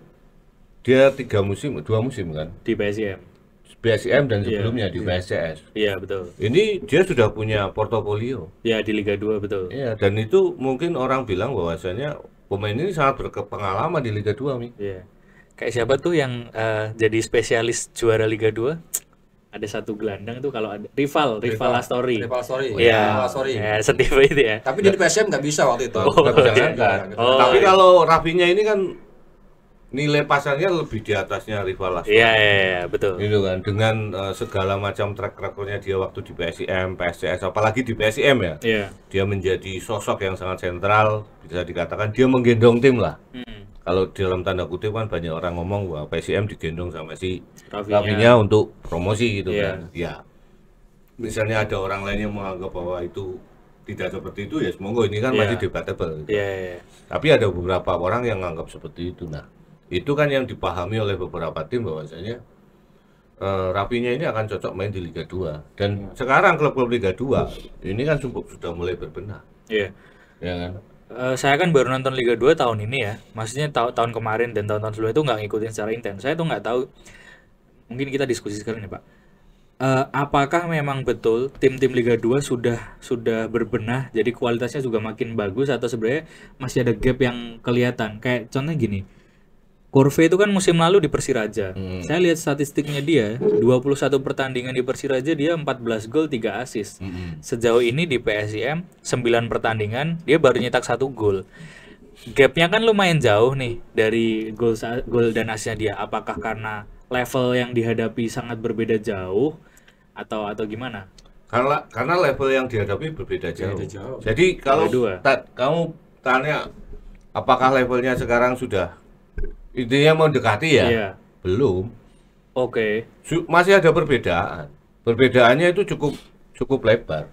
S3: dia 2 musim kan,
S2: Di PSM.
S3: PSM dan sebelumnya di PSCS.
S2: Iya, betul.
S3: Ini dia sudah punya portofolio.
S2: Ya, di Liga 2 betul.
S3: Iya, dan itu mungkin orang bilang bahwasanya pemain ini sangat berpengalaman di Liga 2, Mi.
S2: Iya. Kayak siapa tuh yang jadi spesialis juara Liga 2? Ada satu gelandang tuh kalau ada rival Astori.
S1: Rival Astori.
S2: Iya. Ya, Steve itu ya.
S1: Tapi dia di PSM nggak bisa waktu itu.
S3: Nggak bisa ngangkat.
S2: Oh,
S3: Tapi
S2: iya.
S3: kalau Rafinya ini kan nilai pasarnya lebih di atasnya rival Astor.
S2: Iya, betul.
S3: Gitu kan, dengan segala macam track recordnya dia waktu di PSIM, PSCS, apalagi di PSIM ya.
S2: Iya.
S3: Dia menjadi sosok yang sangat sentral, bisa dikatakan dia menggendong tim lah. Kalau dalam tanda kutip kan banyak orang ngomong bahwa PSIM digendong sama si Rafinya untuk promosi gitu kan. Ya. Misalnya ada orang lain yang menganggap bahwa itu tidak seperti itu, ya semoga ini kan masih debatable. Gitu.
S2: Iya.
S3: Tapi ada beberapa orang yang menganggap seperti itu. Nah, itu kan yang dipahami oleh beberapa tim bahwasanya Rafinya ini akan cocok main di Liga 2. Dan sekarang klub-klub Liga 2 ini kan sudah mulai berbenah.
S2: Iya.
S3: Ya kan?
S2: Saya kan baru nonton Liga 2 tahun ini ya. Maksudnya tahun kemarin dan tahun-tahun sebelumnya itu nggak ngikutin secara intens. Saya tuh nggak tahu. Mungkin kita diskusi sekarang nih, Pak. Apakah memang betul tim-tim Liga 2 sudah berbenah, jadi kualitasnya juga makin bagus, atau sebenarnya masih ada gap yang kelihatan? Kayak contohnya gini. Corve itu kan musim lalu di Persiraja. Saya lihat statistiknya dia, 21 pertandingan di Persiraja dia 14 gol, 3 assist. Sejauh ini di PSIM 9 pertandingan dia baru nyetak 1 gol. Gapnya kan lumayan jauh nih dari gol dan assistnya dia. Apakah karena level yang dihadapi sangat berbeda jauh atau gimana?
S3: Karena level yang dihadapi berbeda jauh. Jadi kalau kamu tanya apakah levelnya sekarang sudah intinya mendekati ya?
S2: Iya.
S3: Belum.
S2: Oke.
S3: Masih ada perbedaan. Perbedaannya itu cukup lebar.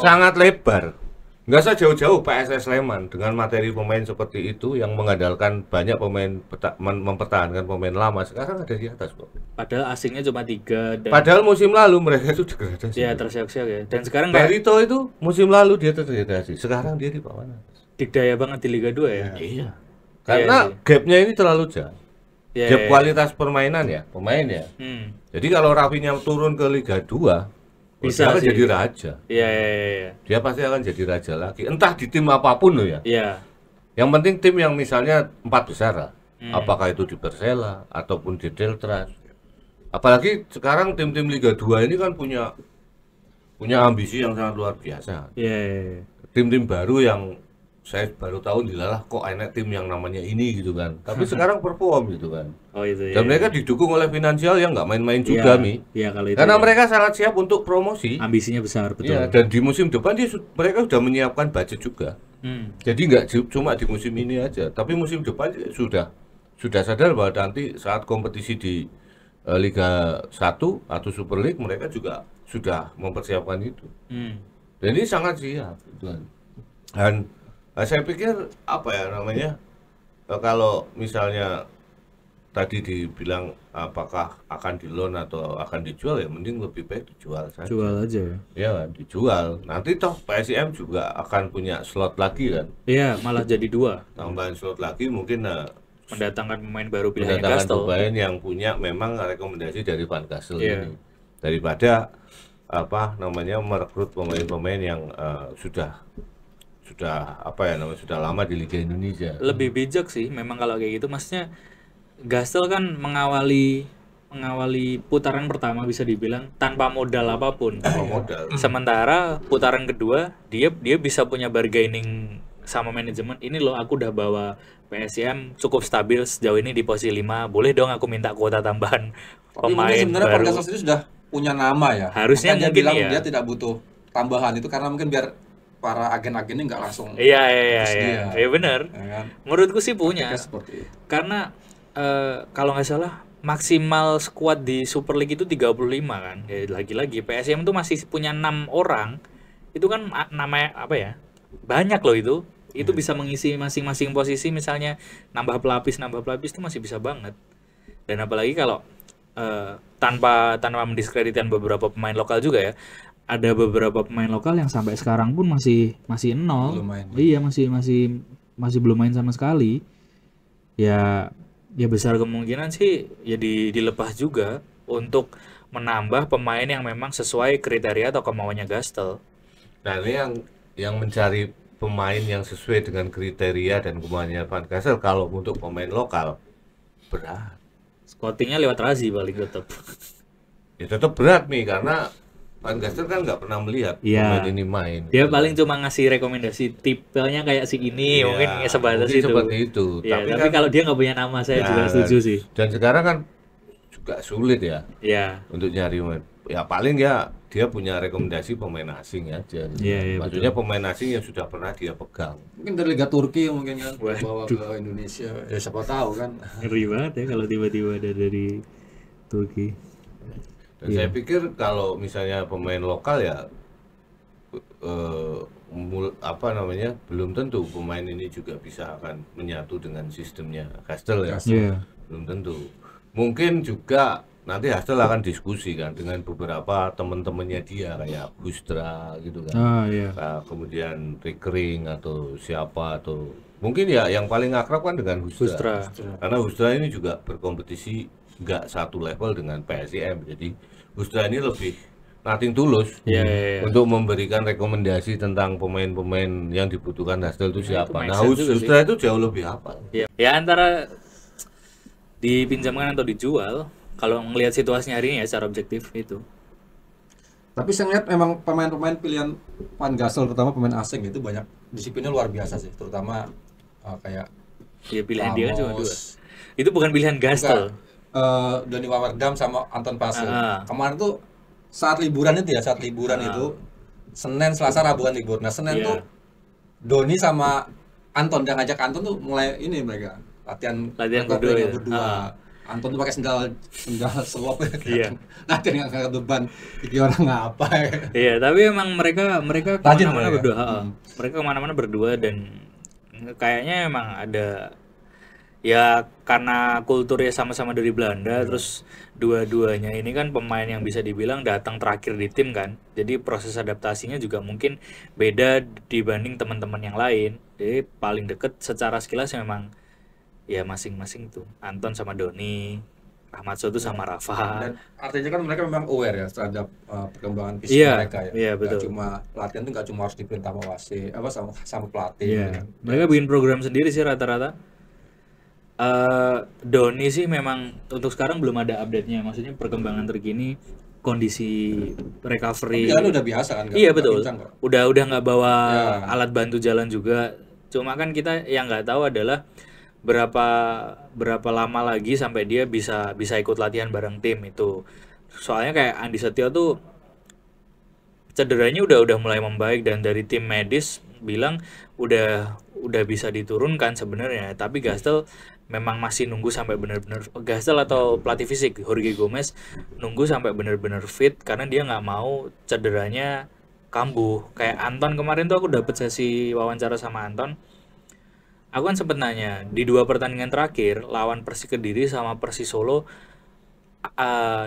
S3: Sangat lebar. Nggak usah jauh-jauh PSS Sleman dengan materi pemain seperti itu yang mengandalkan banyak pemain mempertahankan pemain lama, sekarang ada di atas kok.
S2: Padahal asingnya cuma 3 dan
S3: Padahal musim lalu mereka itu degradasi.
S2: ya terseok-seok ya. Dan sekarang kayak
S3: Barito itu musim lalu dia terdegradasi. Sekarang dia di bawah atas.
S2: dikdaya banget di Liga 2 ya.
S3: Iya. Karena gapnya ini terlalu jauh.
S2: Iya,
S3: Gap kualitas permainan ya, pemain ya. Jadi kalau Rafinya turun ke Liga 2,
S2: Bisa
S3: dia akan
S2: sih.
S3: jadi raja.
S2: Iya.
S3: Dia pasti akan jadi raja lagi. Entah di tim apapun loh ya.
S2: Iya.
S3: Yang penting tim yang misalnya 4 besar lah. Apakah itu di Persela ataupun di Deltras. Apalagi sekarang tim-tim Liga 2 ini kan punya ambisi yang sangat luar biasa.
S2: Iya.
S3: Tim-tim baru yang saya baru tahu dilalah kok enak tim yang namanya ini gitu kan. Tapi sekarang perform gitu kan.
S2: Oh itu ya.
S3: Dan mereka didukung oleh finansial yang nggak main-main juga, Mi.
S2: Iya kalau itu.
S3: Karena
S2: ya.
S3: mereka sangat siap untuk promosi.
S2: Ambisinya besar, betul.
S3: Ya, dan di musim depan mereka sudah menyiapkan budget juga. Jadi nggak cuma di musim ini aja, tapi musim depan sudah sadar bahwa nanti saat kompetisi di Liga 1 atau Super League mereka juga sudah mempersiapkan itu. Dan ini sangat siap. Dan saya pikir apa ya namanya, kalau misalnya tadi dibilang apakah akan di loan atau akan dijual, ya mending lebih baik dijual saja.
S2: Jual aja ya.
S3: Ya kan, dijual. Nanti toh PSIM juga akan punya slot lagi kan.
S2: Iya, malah jadi 2.
S3: Tambahan slot lagi mungkin
S2: Mendatangkan pemain baru pilihannya
S3: mendatangkan
S2: Gastel.
S3: pemain yang punya memang rekomendasi dari Van Gassel
S2: Iya.
S3: ini. Daripada apa namanya merekrut pemain-pemain yang sudah apa ya namanya sudah lama di Liga Indonesia.
S2: Lebih bijak sih memang kalau kayak gitu. Maksudnya Gastel kan mengawali putaran pertama bisa dibilang tanpa modal apapun.
S3: Tanpa modal.
S2: Sementara putaran kedua dia bisa punya bargaining sama manajemen, ini loh aku udah bawa PSM cukup stabil sejauh ini di posisi 5, boleh dong aku minta kuota tambahan
S1: Tapi mungkin
S2: pemain
S1: sebenarnya Van
S2: baru.
S1: Gassel sendiri sudah punya nama ya.
S2: Harusnya
S1: Makanya dia
S2: mungkin
S1: bilang
S2: iya.
S1: dia tidak butuh tambahan itu karena mungkin biar para agen-agen ini nggak langsung
S2: Iya
S1: push dia.
S2: iya benar.
S1: Ya kan?
S2: Menurutku sih punya,
S1: Kayak seperti itu.
S2: karena kalau nggak salah maksimal squad di Super League itu 35 kan. Ya, lagi-lagi PSM tuh masih punya 6 orang. Itu kan namanya apa ya? Banyak loh itu. Itu bisa mengisi masing-masing posisi, misalnya nambah pelapis itu masih bisa banget. Dan apalagi kalau tanpa mendiskreditkan beberapa pemain lokal juga ya. Ada beberapa pemain lokal yang sampai sekarang pun masih nol.
S1: Belum main.
S2: Iya, masih belum main sama sekali. Ya besar kemungkinan sih ya dilepas juga untuk menambah pemain yang memang sesuai kriteria atau kemauannya Gastel.
S3: Nah, ini yang mencari pemain yang sesuai dengan kriteria dan kemauannya Van Gassel kalau untuk pemain lokal berat.
S2: Scoutingnya lewat Razi paling tetap.
S3: Ya tetap berat nih karena Van Gassel kan nggak pernah melihat
S2: Iya.
S3: pemain ini main.
S2: Dia paling cuma ngasih rekomendasi tipenya kayak si ini,
S3: Iya,
S2: mungkin ya sebatas
S3: mungkin
S2: itu.
S3: seperti itu.
S2: Ya, tapi
S3: kan
S2: kalau dia nggak punya nama, saya
S3: ya,
S2: juga setuju sih.
S3: Dan sekarang kan juga sulit ya
S2: Ya,
S3: untuk nyari pemain. Ya paling ya dia punya rekomendasi pemain asing aja.
S2: Iya,
S3: Maksudnya pemain asing yang sudah pernah dia pegang.
S1: Mungkin dari Liga Turki mungkin kan
S2: Waduh.
S1: bawa ke Indonesia. Ya siapa tahu kan.
S2: ngeri banget ya kalau tiba-tiba ada dari Turki.
S3: Dan saya pikir kalau misalnya pemain lokal ya belum tentu pemain ini juga bisa akan menyatu dengan sistemnya Gastel ya.
S2: Iya.
S3: Belum tentu. Mungkin juga nanti Gastel akan diskusi kan dengan beberapa teman-temannya dia kayak Bustra gitu kan.
S2: Ah iya.
S3: Nah, kemudian Rickering atau siapa atau mungkin ya yang paling akrab kan dengan
S2: Bustra.
S3: karena Bustra ini juga berkompetisi nggak satu level dengan PSIM, jadi Bustra ini lebih nothing tulus
S2: Iya.
S3: untuk memberikan rekomendasi tentang pemain-pemain yang dibutuhkan Gastel itu siapa.
S2: make
S3: Nah,
S2: sense juga
S3: Bustra itu jauh lebih hafal.
S2: Ya antara dipinjamkan atau dijual, kalau melihat situasinya hari ini ya secara objektif itu.
S1: Tapi saya lihat memang pemain-pemain pilihan Van Gassel terutama pemain asing itu banyak disiplinnya luar biasa sih, terutama kayak
S2: Ya pilihan dia kan cuma dua.
S1: Ramos.
S2: Itu bukan pilihan Gastel.
S1: Donny Wawerdam sama Anton Pasel.
S2: Ah.
S1: Kemarin tuh saat liburan itu itu Senin, Selasa, Rabu kan libur. Nah, Senin
S2: Iya.
S1: tuh Doni sama Anton dan ngajak Anton tuh mulai ini mereka latihan
S2: berdua ya?
S1: berdua. Anton tuh pakai sendal selop ya.
S2: Iya.
S1: Latihan ngangkat beban. Iki orang ngapa ya.
S2: Iya, tapi emang mereka
S1: Rajin
S2: kemana-mana
S1: mereka.
S2: berdua. Mereka kemana-mana berdua dan kayaknya emang ada ya karena kulturnya sama-sama dari Belanda, terus dua-duanya ini kan pemain yang bisa dibilang datang terakhir di tim kan, jadi proses adaptasinya juga mungkin beda dibanding teman-teman yang lain. Jadi paling deket secara sekilas memang ya masing-masing tuh Anton sama Doni, Ahmad Sotu sama Rafa.
S1: Dan artinya kan mereka memang aware ya terhadap perkembangan fisik
S2: Iya,
S1: mereka ya.
S2: iya,
S1: Nggak
S2: betul.
S1: cuma latihan tuh nggak cuma harus diperintah sama wasit, sama pelatih.
S2: Iya,
S1: gitu kan.
S2: mereka bikin program sendiri sih rata-rata. Doni sih memang untuk sekarang belum ada update-nya, maksudnya perkembangan terkini, kondisi recovery.
S1: Tapi jalan udah biasa kan?
S2: Iya
S1: nggak
S2: betul.
S1: pincang kok.
S2: Udah nggak bawa
S1: Ya.
S2: alat bantu jalan juga. Cuma kan kita yang nggak tahu adalah berapa lama lagi sampai dia bisa ikut latihan bareng tim itu. Soalnya kayak Andi Setio tuh cederanya udah mulai membaik dan dari tim medis bilang udah bisa diturunkan sebenarnya, tapi Gastel memang masih nunggu sampai benar-benar Gastel atau pelatih fisik Jorge Gomez nunggu sampai benar-benar fit karena dia nggak mau cederanya kambuh. Kayak Anton kemarin tuh aku dapet sesi wawancara sama Anton. Aku kan sempet nanya di 2 pertandingan terakhir lawan Persi Kediri sama Persi Solo,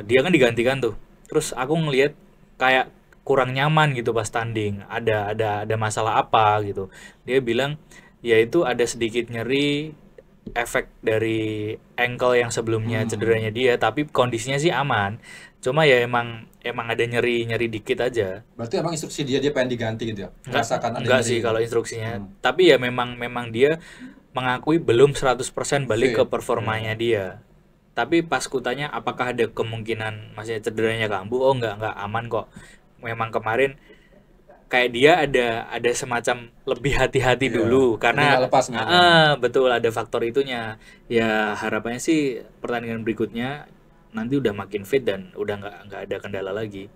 S2: dia kan digantikan tuh. Terus aku ngelihat kayak kurang nyaman gitu pas tanding. Ada masalah apa gitu. Dia bilang yaitu ada sedikit nyeri efek dari ankle yang sebelumnya cederanya dia, tapi kondisinya sih aman. Cuma ya emang ada nyeri dikit aja.
S1: Berarti emang instruksi dia pengen diganti gitu ya? Merasakan ada
S2: Enggak
S1: nyeri
S2: sih
S1: gitu.
S2: kalau instruksinya. Tapi ya memang dia mengakui belum 100% balik ke performanya dia. Tapi pas kutanya apakah ada kemungkinan masih cederanya kambuh? Oh enggak aman kok. Memang kemarin kayak dia ada semacam lebih hati-hati dulu
S1: Jadi
S2: karena
S1: nggak lepas mainnya.
S2: betul ada faktor itunya. Ya harapannya sih pertandingan berikutnya nanti udah makin fit dan udah nggak ada kendala lagi.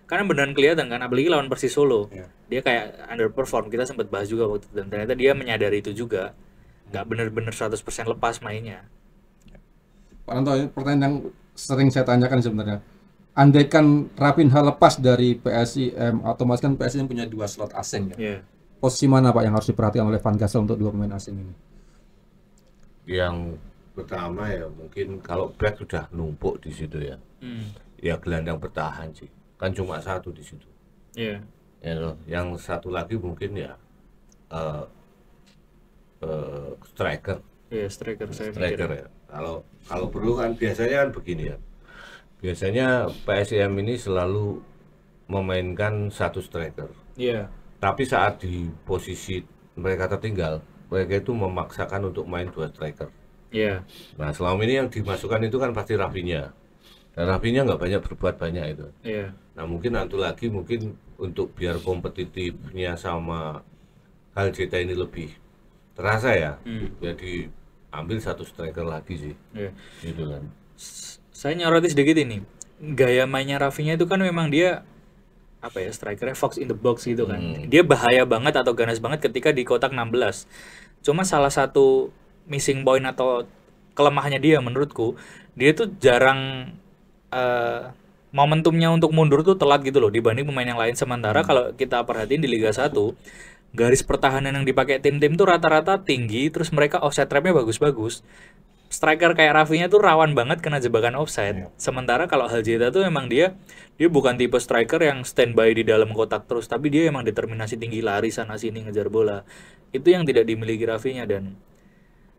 S2: Karena beneran kelihatan kan, apalagi lawan Persis Solo,
S1: Iya.
S2: dia kayak underperform. Kita sempat bahas juga waktu itu dan ternyata dia menyadari itu juga, nggak bener-bener 100% lepas mainnya.
S1: Pak Ranto, ini pertanyaan yang sering saya tanyakan sebenarnya. Andaikan Raphinha lepas dari PSIM, otomatis kan PSIM punya 2 slot asing ya.
S2: Iya.
S1: Posisi mana Pak yang harus diperhatikan oleh Van Gassel untuk 2 pemain asing ini?
S3: Yang pertama ya mungkin kalau back sudah numpuk di situ ya. Ya gelandang bertahan sih. Kan cuma satu di situ.
S2: Iya.
S3: Ya loh. Yang satu lagi mungkin ya striker.
S2: Iya, striker saya
S3: Striker
S2: mikir.
S3: ya. Kalau perlu kan biasanya kan begini ya. Biasanya PSIM ini selalu memainkan satu striker.
S2: Iya.
S3: Tapi saat di posisi mereka tertinggal, mereka itu memaksakan untuk main 2 striker.
S2: Iya.
S3: Nah, selama ini yang dimasukkan itu kan pasti Raphinha. Dan Raphinha nggak banyak berbuat banyak itu.
S2: Iya.
S3: Nah, mungkin satu lagi mungkin untuk biar kompetitifnya sama Haljeta ini lebih terasa ya. Jadi ambil satu striker lagi sih.
S2: Iya.
S3: Gitu kan.
S2: Saya nyoroti sedikit ini. Gaya mainnya Raphinha itu kan memang dia apa ya, strikernya fox in the box gitu kan. Dia bahaya banget atau ganas banget ketika di kotak 16. Cuma salah satu missing point atau kelemahannya dia menurutku, dia tuh jarang momentumnya untuk mundur tuh telat gitu loh dibanding pemain yang lain. Sementara kalau kita perhatiin di Liga 1, garis pertahanan yang dipakai tim-tim tuh rata-rata tinggi, terus mereka offside trapnya bagus-bagus. Striker kayak Raphinha tuh rawan banget kena jebakan offside. Sementara kalau Haljeta tuh emang dia bukan tipe striker yang standby di dalam kotak terus, tapi dia emang determinasi tinggi, lari sana sini ngejar bola. Itu yang tidak dimiliki Raphinha. Dan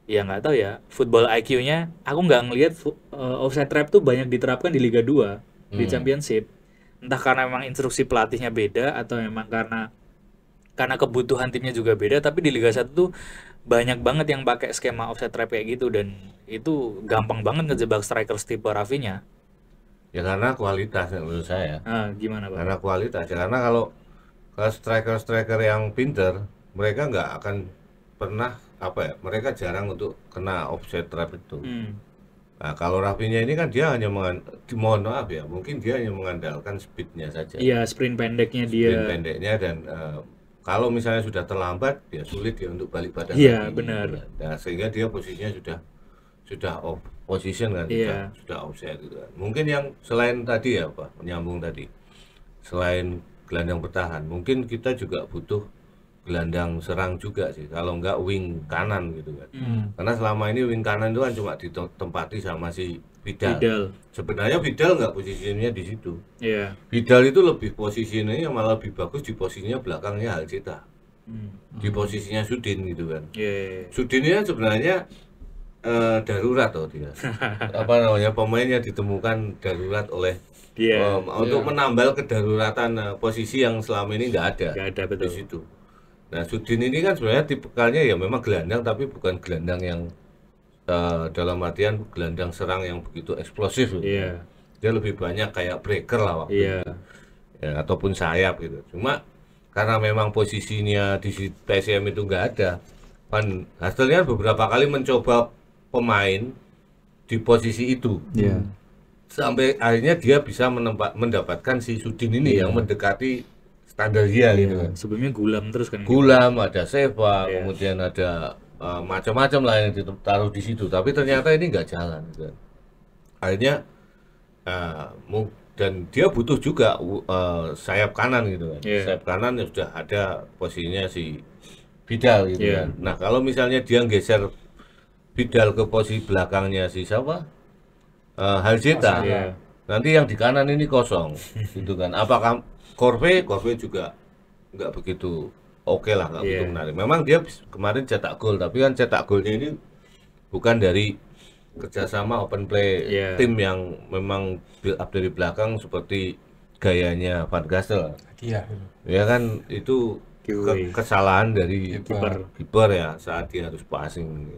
S2: ya nggak tahu ya, football IQ-nya aku nggak ngelihat offside trap tuh banyak diterapkan di Liga 2 di Championship. Entah karena memang instruksi pelatihnya beda atau memang karena kebutuhan timnya juga beda, tapi di Liga 1 tuh banyak banget yang pakai skema offside trap kayak gitu dan itu gampang banget ngejebak striker tipe Raphinha.
S3: Ya karena kualitas menurut saya.
S2: Gimana Pak?
S3: Karena kualitas ya, karena kalau striker-striker yang pinter, mereka nggak akan pernah mereka jarang untuk kena offside trap itu. Nah, kalau Raphinha ini kan dia hanya mohon maaf ya, mungkin dia hanya mengandalkan speednya saja.
S2: Iya, sprint pendeknya dia.
S3: Sprint pendeknya dan kalau misalnya sudah terlambat, ya sulit ya untuk balik badan.
S2: Iya,
S3: lagi.
S2: benar.
S3: Nah, sehingga dia posisinya sudah off position kan,
S2: Iya.
S3: sudah offside gitu kan. Mungkin yang selain tadi ya Pak, menyambung tadi, selain gelandang bertahan, mungkin kita juga butuh gelandang serang juga sih, kalau enggak wing kanan gitu kan. Karena selama ini wing kanan itu kan cuma ditempati sama si Vidal. Sebenarnya Vidal nggak posisinya di situ.
S2: Iya.
S3: Vidal itu lebih posisinya malah lebih bagus di posisinya belakangnya Haljeta. Di posisinya Sudin gitu kan.
S2: Iya.
S3: Sudin ini kan sebenarnya darurat dia. Apa namanya, pemainnya ditemukan darurat oleh
S2: Dia
S3: untuk menambal kedaruratan posisi yang selama ini nggak ada
S2: betul.
S3: di situ. Nah, Sudin ini kan sebenarnya tipikalnya ya memang gelandang, tapi bukan gelandang yang dalam artian gelandang serang yang begitu eksplosif gitu.
S2: Iya.
S3: Dia lebih banyak kayak breaker lah waktu
S2: Iya.
S3: itu. Ya, ataupun sayap gitu. Cuma karena memang posisinya di PSM itu nggak ada, Van Gastel beberapa kali mencoba pemain di posisi itu.
S1: Iya.
S3: Sampai akhirnya dia bisa mendapatkan si Sudin ini yang mendekati standar dia gitu kan.
S2: Sebelumnya Gulam terus kan.
S3: Gulam, ada Seva,
S2: Iya.
S3: kemudian ada macam-macam lah yang ditaruh di situ. Tapi ternyata ini nggak jalan gitu kan. Akhirnya dan dia butuh juga sayap kanan gitu kan.
S2: Iya.
S3: Sayap kanan yang sudah ada posisinya si Vidal gitu
S2: Iya.
S3: kan. Nah, kalau misalnya dia geser Vidal ke posisi belakangnya si siapa? Haljeta.
S2: Iya.
S3: Nanti yang di kanan ini kosong gitu kan. Apakah Korve juga nggak begitu oke lah, nggak begitu menarik. Memang dia kemarin cetak gol, tapi kan cetak golnya ini bukan dari kerjasama open play tim yang memang build up dari belakang seperti gayanya Van Gastel.
S1: Iya.
S3: Ya kan itu kesalahan dari kiper ya saat dia harus passing.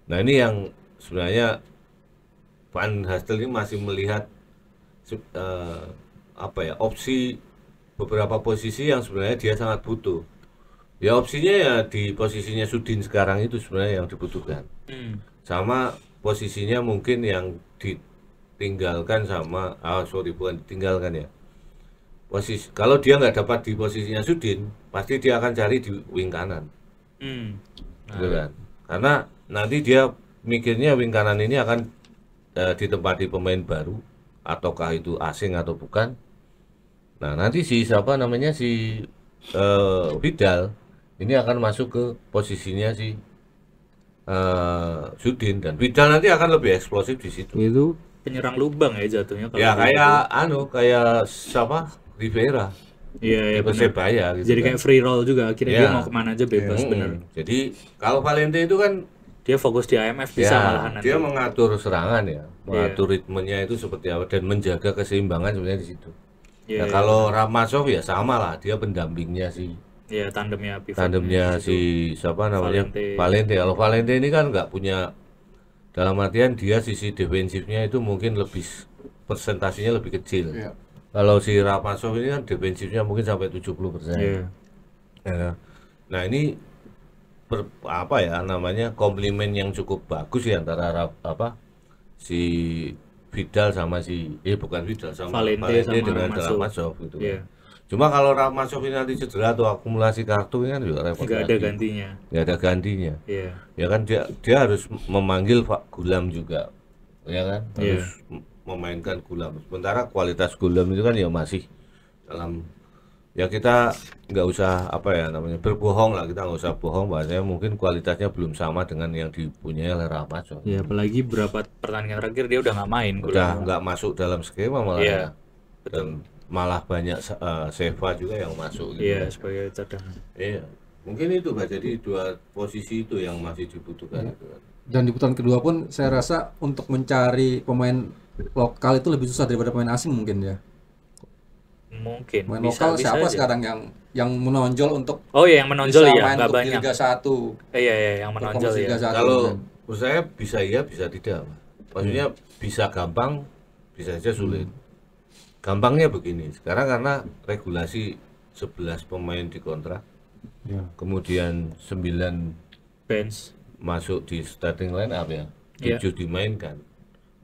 S3: Nah, ini yang sebenarnya Van Gastel ini masih melihat opsi beberapa posisi yang sebenarnya dia sangat butuh. Ya opsinya ya di posisinya Sudin sekarang itu sebenarnya yang dibutuhkan. Sama posisinya mungkin yang ditinggalkan sama, bukan ditinggalkan ya. Posisi kalau dia nggak dapat di posisinya Sudin, pasti dia akan cari di wing kanan. Gitu kan? Karena nanti dia mikirnya wing kanan ini akan ditempati pemain baru, ataukah itu asing atau bukan. Nah nanti si Vidal ini akan masuk ke posisinya si Sudin, dan Vidal nanti akan lebih eksplosif di situ.
S2: Itu penyerang lubang ya jatuhnya kalau
S3: Ya
S2: gitu.
S3: kayak siapa? Rivera.
S2: Iya,
S3: Persebaya gitu.
S2: Jadi
S3: kan.
S2: kayak free roll juga, akhirnya
S3: Ya.
S2: dia mau kemana aja bebas, bener.
S3: Jadi kalau Valente itu kan
S2: Dia fokus di IMF bisa malahan nanti.
S3: dia mengatur serangan ya, mengatur ritmenya itu seperti apa dan menjaga keseimbangan sebenarnya di situ.
S2: Iya,
S3: Nah, kalau Ramazov ya sama lah, dia pendampingnya
S2: Iya, tandemnya pivot.
S3: tandemnya si siapa namanya
S2: Valente.
S3: Valente. Kalau Valente ini kan nggak punya, dalam artian dia sisi defensifnya itu mungkin lebih persentasenya lebih kecil.
S1: Iya.
S3: Kalau si Ramazov ini kan defensifnya mungkin sampai 70%.
S2: Iya.
S3: Ya. Nah ini apa ya namanya, komplimen yang cukup bagus ya antara si Vidal sama bukan Vidal sama
S2: Valente sama
S3: dengan
S2: Ramazov.
S3: Ramazov gitu.
S2: Iya.
S3: Cuma kalau Ramazov ini nanti cedera atau akumulasi kartu ini kan juga repot
S2: Nggak ada
S3: lagi.
S2: gantinya.
S3: Nggak ada gantinya.
S2: Iya.
S3: Ya kan dia harus memanggil Pak Gulam juga, ya kan,
S2: Iya.
S3: harus memainkan Gulam. Sementara kualitas Gulam itu kan ya masih dalam, ya kita nggak usah berbohong lah, kita nggak usah bohong bahwasanya mungkin kualitasnya belum sama dengan yang dipunyai oleh Ramazov.
S2: Ya, apalagi berapa pertandingan terakhir dia udah nggak main.
S3: Udah nggak masuk dalam skema malah
S2: Iya,
S3: ya. Dan malah banyak Seva juga yang masuk gitu.
S2: Iya, sebagai cadangan.
S3: Iya. Mungkin itu Pak, jadi dua posisi itu yang masih dibutuhkan gitu kan.
S1: Dan di putaran kedua pun saya rasa untuk mencari pemain lokal itu lebih susah daripada pemain asing mungkin ya.
S2: Mungkin
S1: Pemain
S2: bisa
S1: lokal siapa
S2: aja.
S1: sekarang yang menonjol untuk
S2: Oh iya, yang menonjol
S1: bisa
S2: ya,
S1: main
S2: nggak
S1: untuk
S2: banyak.
S1: Liga 1.
S2: Iya, yang
S1: Untuk
S2: menonjol
S1: kompetisi
S2: ya.
S1: Liga 1
S3: Kalau
S1: kan.
S3: menurut saya bisa iya, bisa tidak. Maksudnya bisa gampang, bisa saja sulit. Gampangnya begini, sekarang karena regulasi 11 pemain dikontrak,
S1: Ya.
S3: kemudian 9
S2: Bench.
S3: masuk di starting line up ya,
S2: Iya.
S3: 7 dimainkan.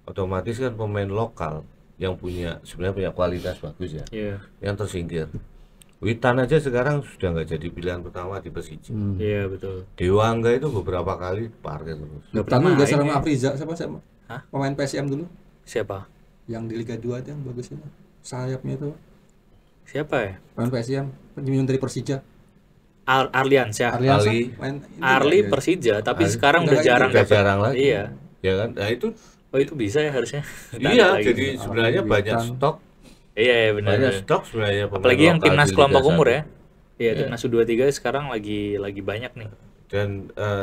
S3: Otomatis kan pemain lokal yang sebenarnya punya kualitas bagus ya,
S2: Iya.
S3: yang tersingkir. Witan aja sekarang sudah nggak jadi pilihan pertama di Persija.
S2: Iya, betul.
S3: Dewangga itu beberapa kali parkir terus.
S2: Nggak
S1: Pertama
S2: pernah
S1: geser
S2: main
S1: sama
S2: ya.
S1: Afriza siapa?
S2: Hah?
S1: Pemain PSM dulu
S2: Siapa?
S1: yang di Liga 2 itu yang bagus itu. Sayapnya itu
S2: Siapa ya?
S1: pemain PSM, penjemian dari Persija.
S2: Arlians ya.
S1: Arliansa
S3: Ali.
S1: main ini
S2: Arli
S1: ya.
S2: Persija, tapi
S3: Ali.
S2: sekarang udah
S1: Udah
S2: jarang
S3: Udah
S2: dapat.
S3: jarang lagi.
S2: Iya.
S3: Ya kan? Nah itu
S2: Oh, itu bisa ya harusnya.
S3: iya,
S2: Lagi.
S3: jadi sebenarnya
S1: Witan.
S3: banyak stok,
S2: Iya, benar.
S3: banyak stok sebenarnya pemain
S2: Apalagi yang
S3: lokal
S2: timnas
S3: di
S2: kelompok
S3: Liga
S2: umur
S3: 1.
S2: ya. Iya, timnas U23 sekarang lagi banyak nih.
S3: Dan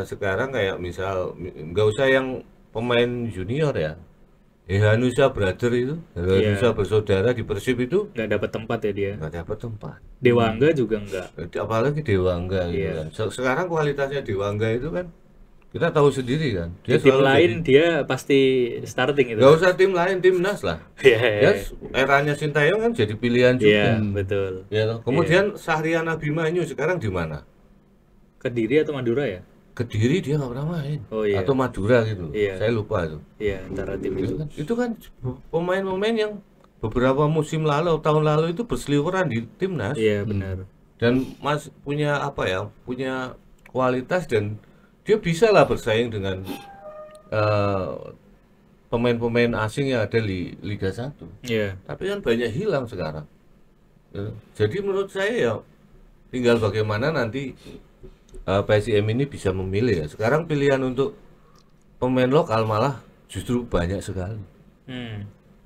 S3: sekarang kayak misal nggak usah yang pemain junior ya. Hanusa brother itu, Hanusa bersaudara di Persib itu
S2: Nggak dapat tempat ya dia.
S3: nggak dapat tempat.
S2: Dewangga juga nggak.
S3: Apalagi Dewangga gitu
S2: Iya.
S3: kan. Sekarang kualitasnya Dewangga itu kan kita tahu sendiri kan.
S2: Di tim
S3: selalu
S2: lain dia pasti starting itu.
S3: nggak usah tim lain, timnas lah.
S2: Iya,
S3: Ya, eranya Sintayong kan jadi pilihan juga.
S2: iya, betul.
S3: Ya, toh. Kemudian Syahrian Abimanyu sekarang di mana?
S2: Kediri atau Madura ya?
S3: Kediri dia nggak pernah main.
S2: Oh, iya.
S3: Atau Madura gitu.
S2: Iya.
S3: Saya lupa itu.
S2: Iya, antara tim itu.
S3: Itu kan pemain-pemain yang beberapa musim lalu, tahun lalu itu berseliweran di timnas
S2: Iya, benar.
S3: dan Mas punya punya kualitas dan dia bisa lah bersaing dengan pemain-pemain asing yang ada di Liga 1.
S2: Iya.
S3: Tapi kan banyak hilang sekarang. Ya. Jadi menurut saya ya tinggal bagaimana nanti PSIM ini bisa memilih ya. Sekarang pilihan untuk pemain lokal malah justru banyak sekali.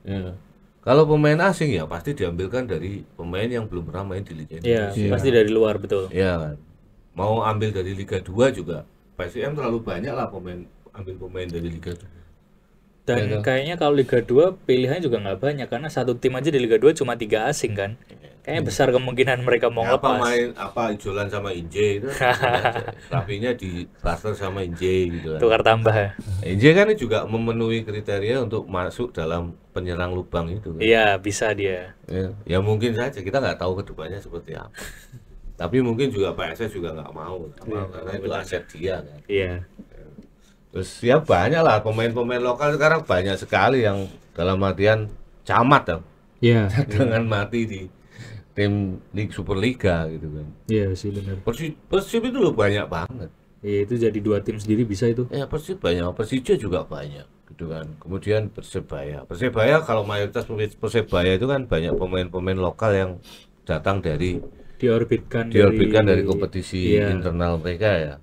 S3: Ya. Kalau pemain asing ya pasti diambilkan dari pemain yang belum pernah main di Liga
S2: Iya,
S3: Indonesia.
S2: pasti dari luar, betul.
S3: Ya kan. Mau ambil dari Liga 2 juga PSIM terlalu banyak lah ambil pemain dari Liga 2.
S2: Dan kayaknya kalau Liga 2 pilihannya juga nggak banyak karena satu tim aja di Liga 2 cuma 3 asing kan. Kayaknya besar kemungkinan mereka mau
S3: Ya, apa
S2: lepas.
S3: main apa Ijolan sama Inje itu rapinya di barter sama Inje gitu kan.
S2: Tukar tambah ya.
S3: Inje kan juga memenuhi kriteria untuk masuk dalam penyerang lubang itu kan.
S2: Iya, bisa dia.
S3: Ya mungkin saja kita nggak tahu kedepannya seperti apa. Tapi mungkin juga PSS juga nggak mau karena itu aset dia kan.
S2: Iya.
S3: Terus ya banyak lah pemain-pemain lokal sekarang banyak sekali yang dalam artian camat ya,
S4: Iya,
S3: dengan mati di tim Superliga gitu kan.
S4: iya sih benar.
S3: Persib itu loh banyak banget.
S4: Iya, itu jadi 2 tim sendiri bisa itu.
S3: Ya Persib banyak, Persija juga banyak gitu kan. Kemudian Persebaya. Persebaya kalau mayoritas Persebaya itu kan banyak pemain-pemain lokal yang datang dari
S4: Diorbitkan
S3: dari kompetisi
S4: iya.
S3: internal mereka ya.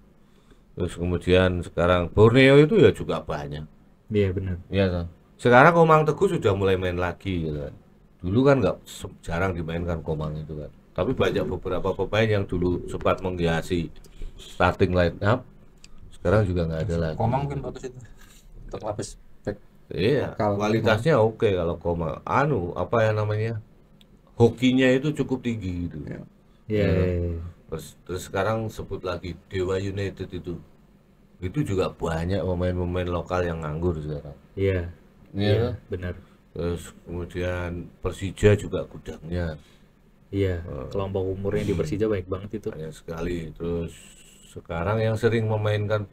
S3: Terus kemudian sekarang Borneo itu ya juga banyak.
S4: Iya benar.
S3: Ya toh. Sekarang Komang Teguh sudah mulai main lagi gitu kan. Dulu kan nggak jarang dimainkan Komang itu kan. Tapi banyak beberapa pemain yang dulu sempat menghiasi starting line up, sekarang juga nggak ada lagi.
S1: Komang mungkin bagus itu untuk lapis back.
S3: Iya,
S1: Lokal.
S3: kualitasnya oke kalau Komang. Apa ya namanya? Hokinya itu cukup tinggi gitu.
S1: Ya.
S4: Iya.
S3: Terus sekarang sebut lagi Dewa United itu juga banyak pemain-pemain lokal yang nganggur sekarang.
S4: Iya.
S3: Iya.
S4: Benar.
S3: Terus kemudian Persija juga gudangnya
S4: Iya, kelompok umurnya di Persija baik banget itu.
S3: banyak sekali. Terus sekarang yang sering memainkan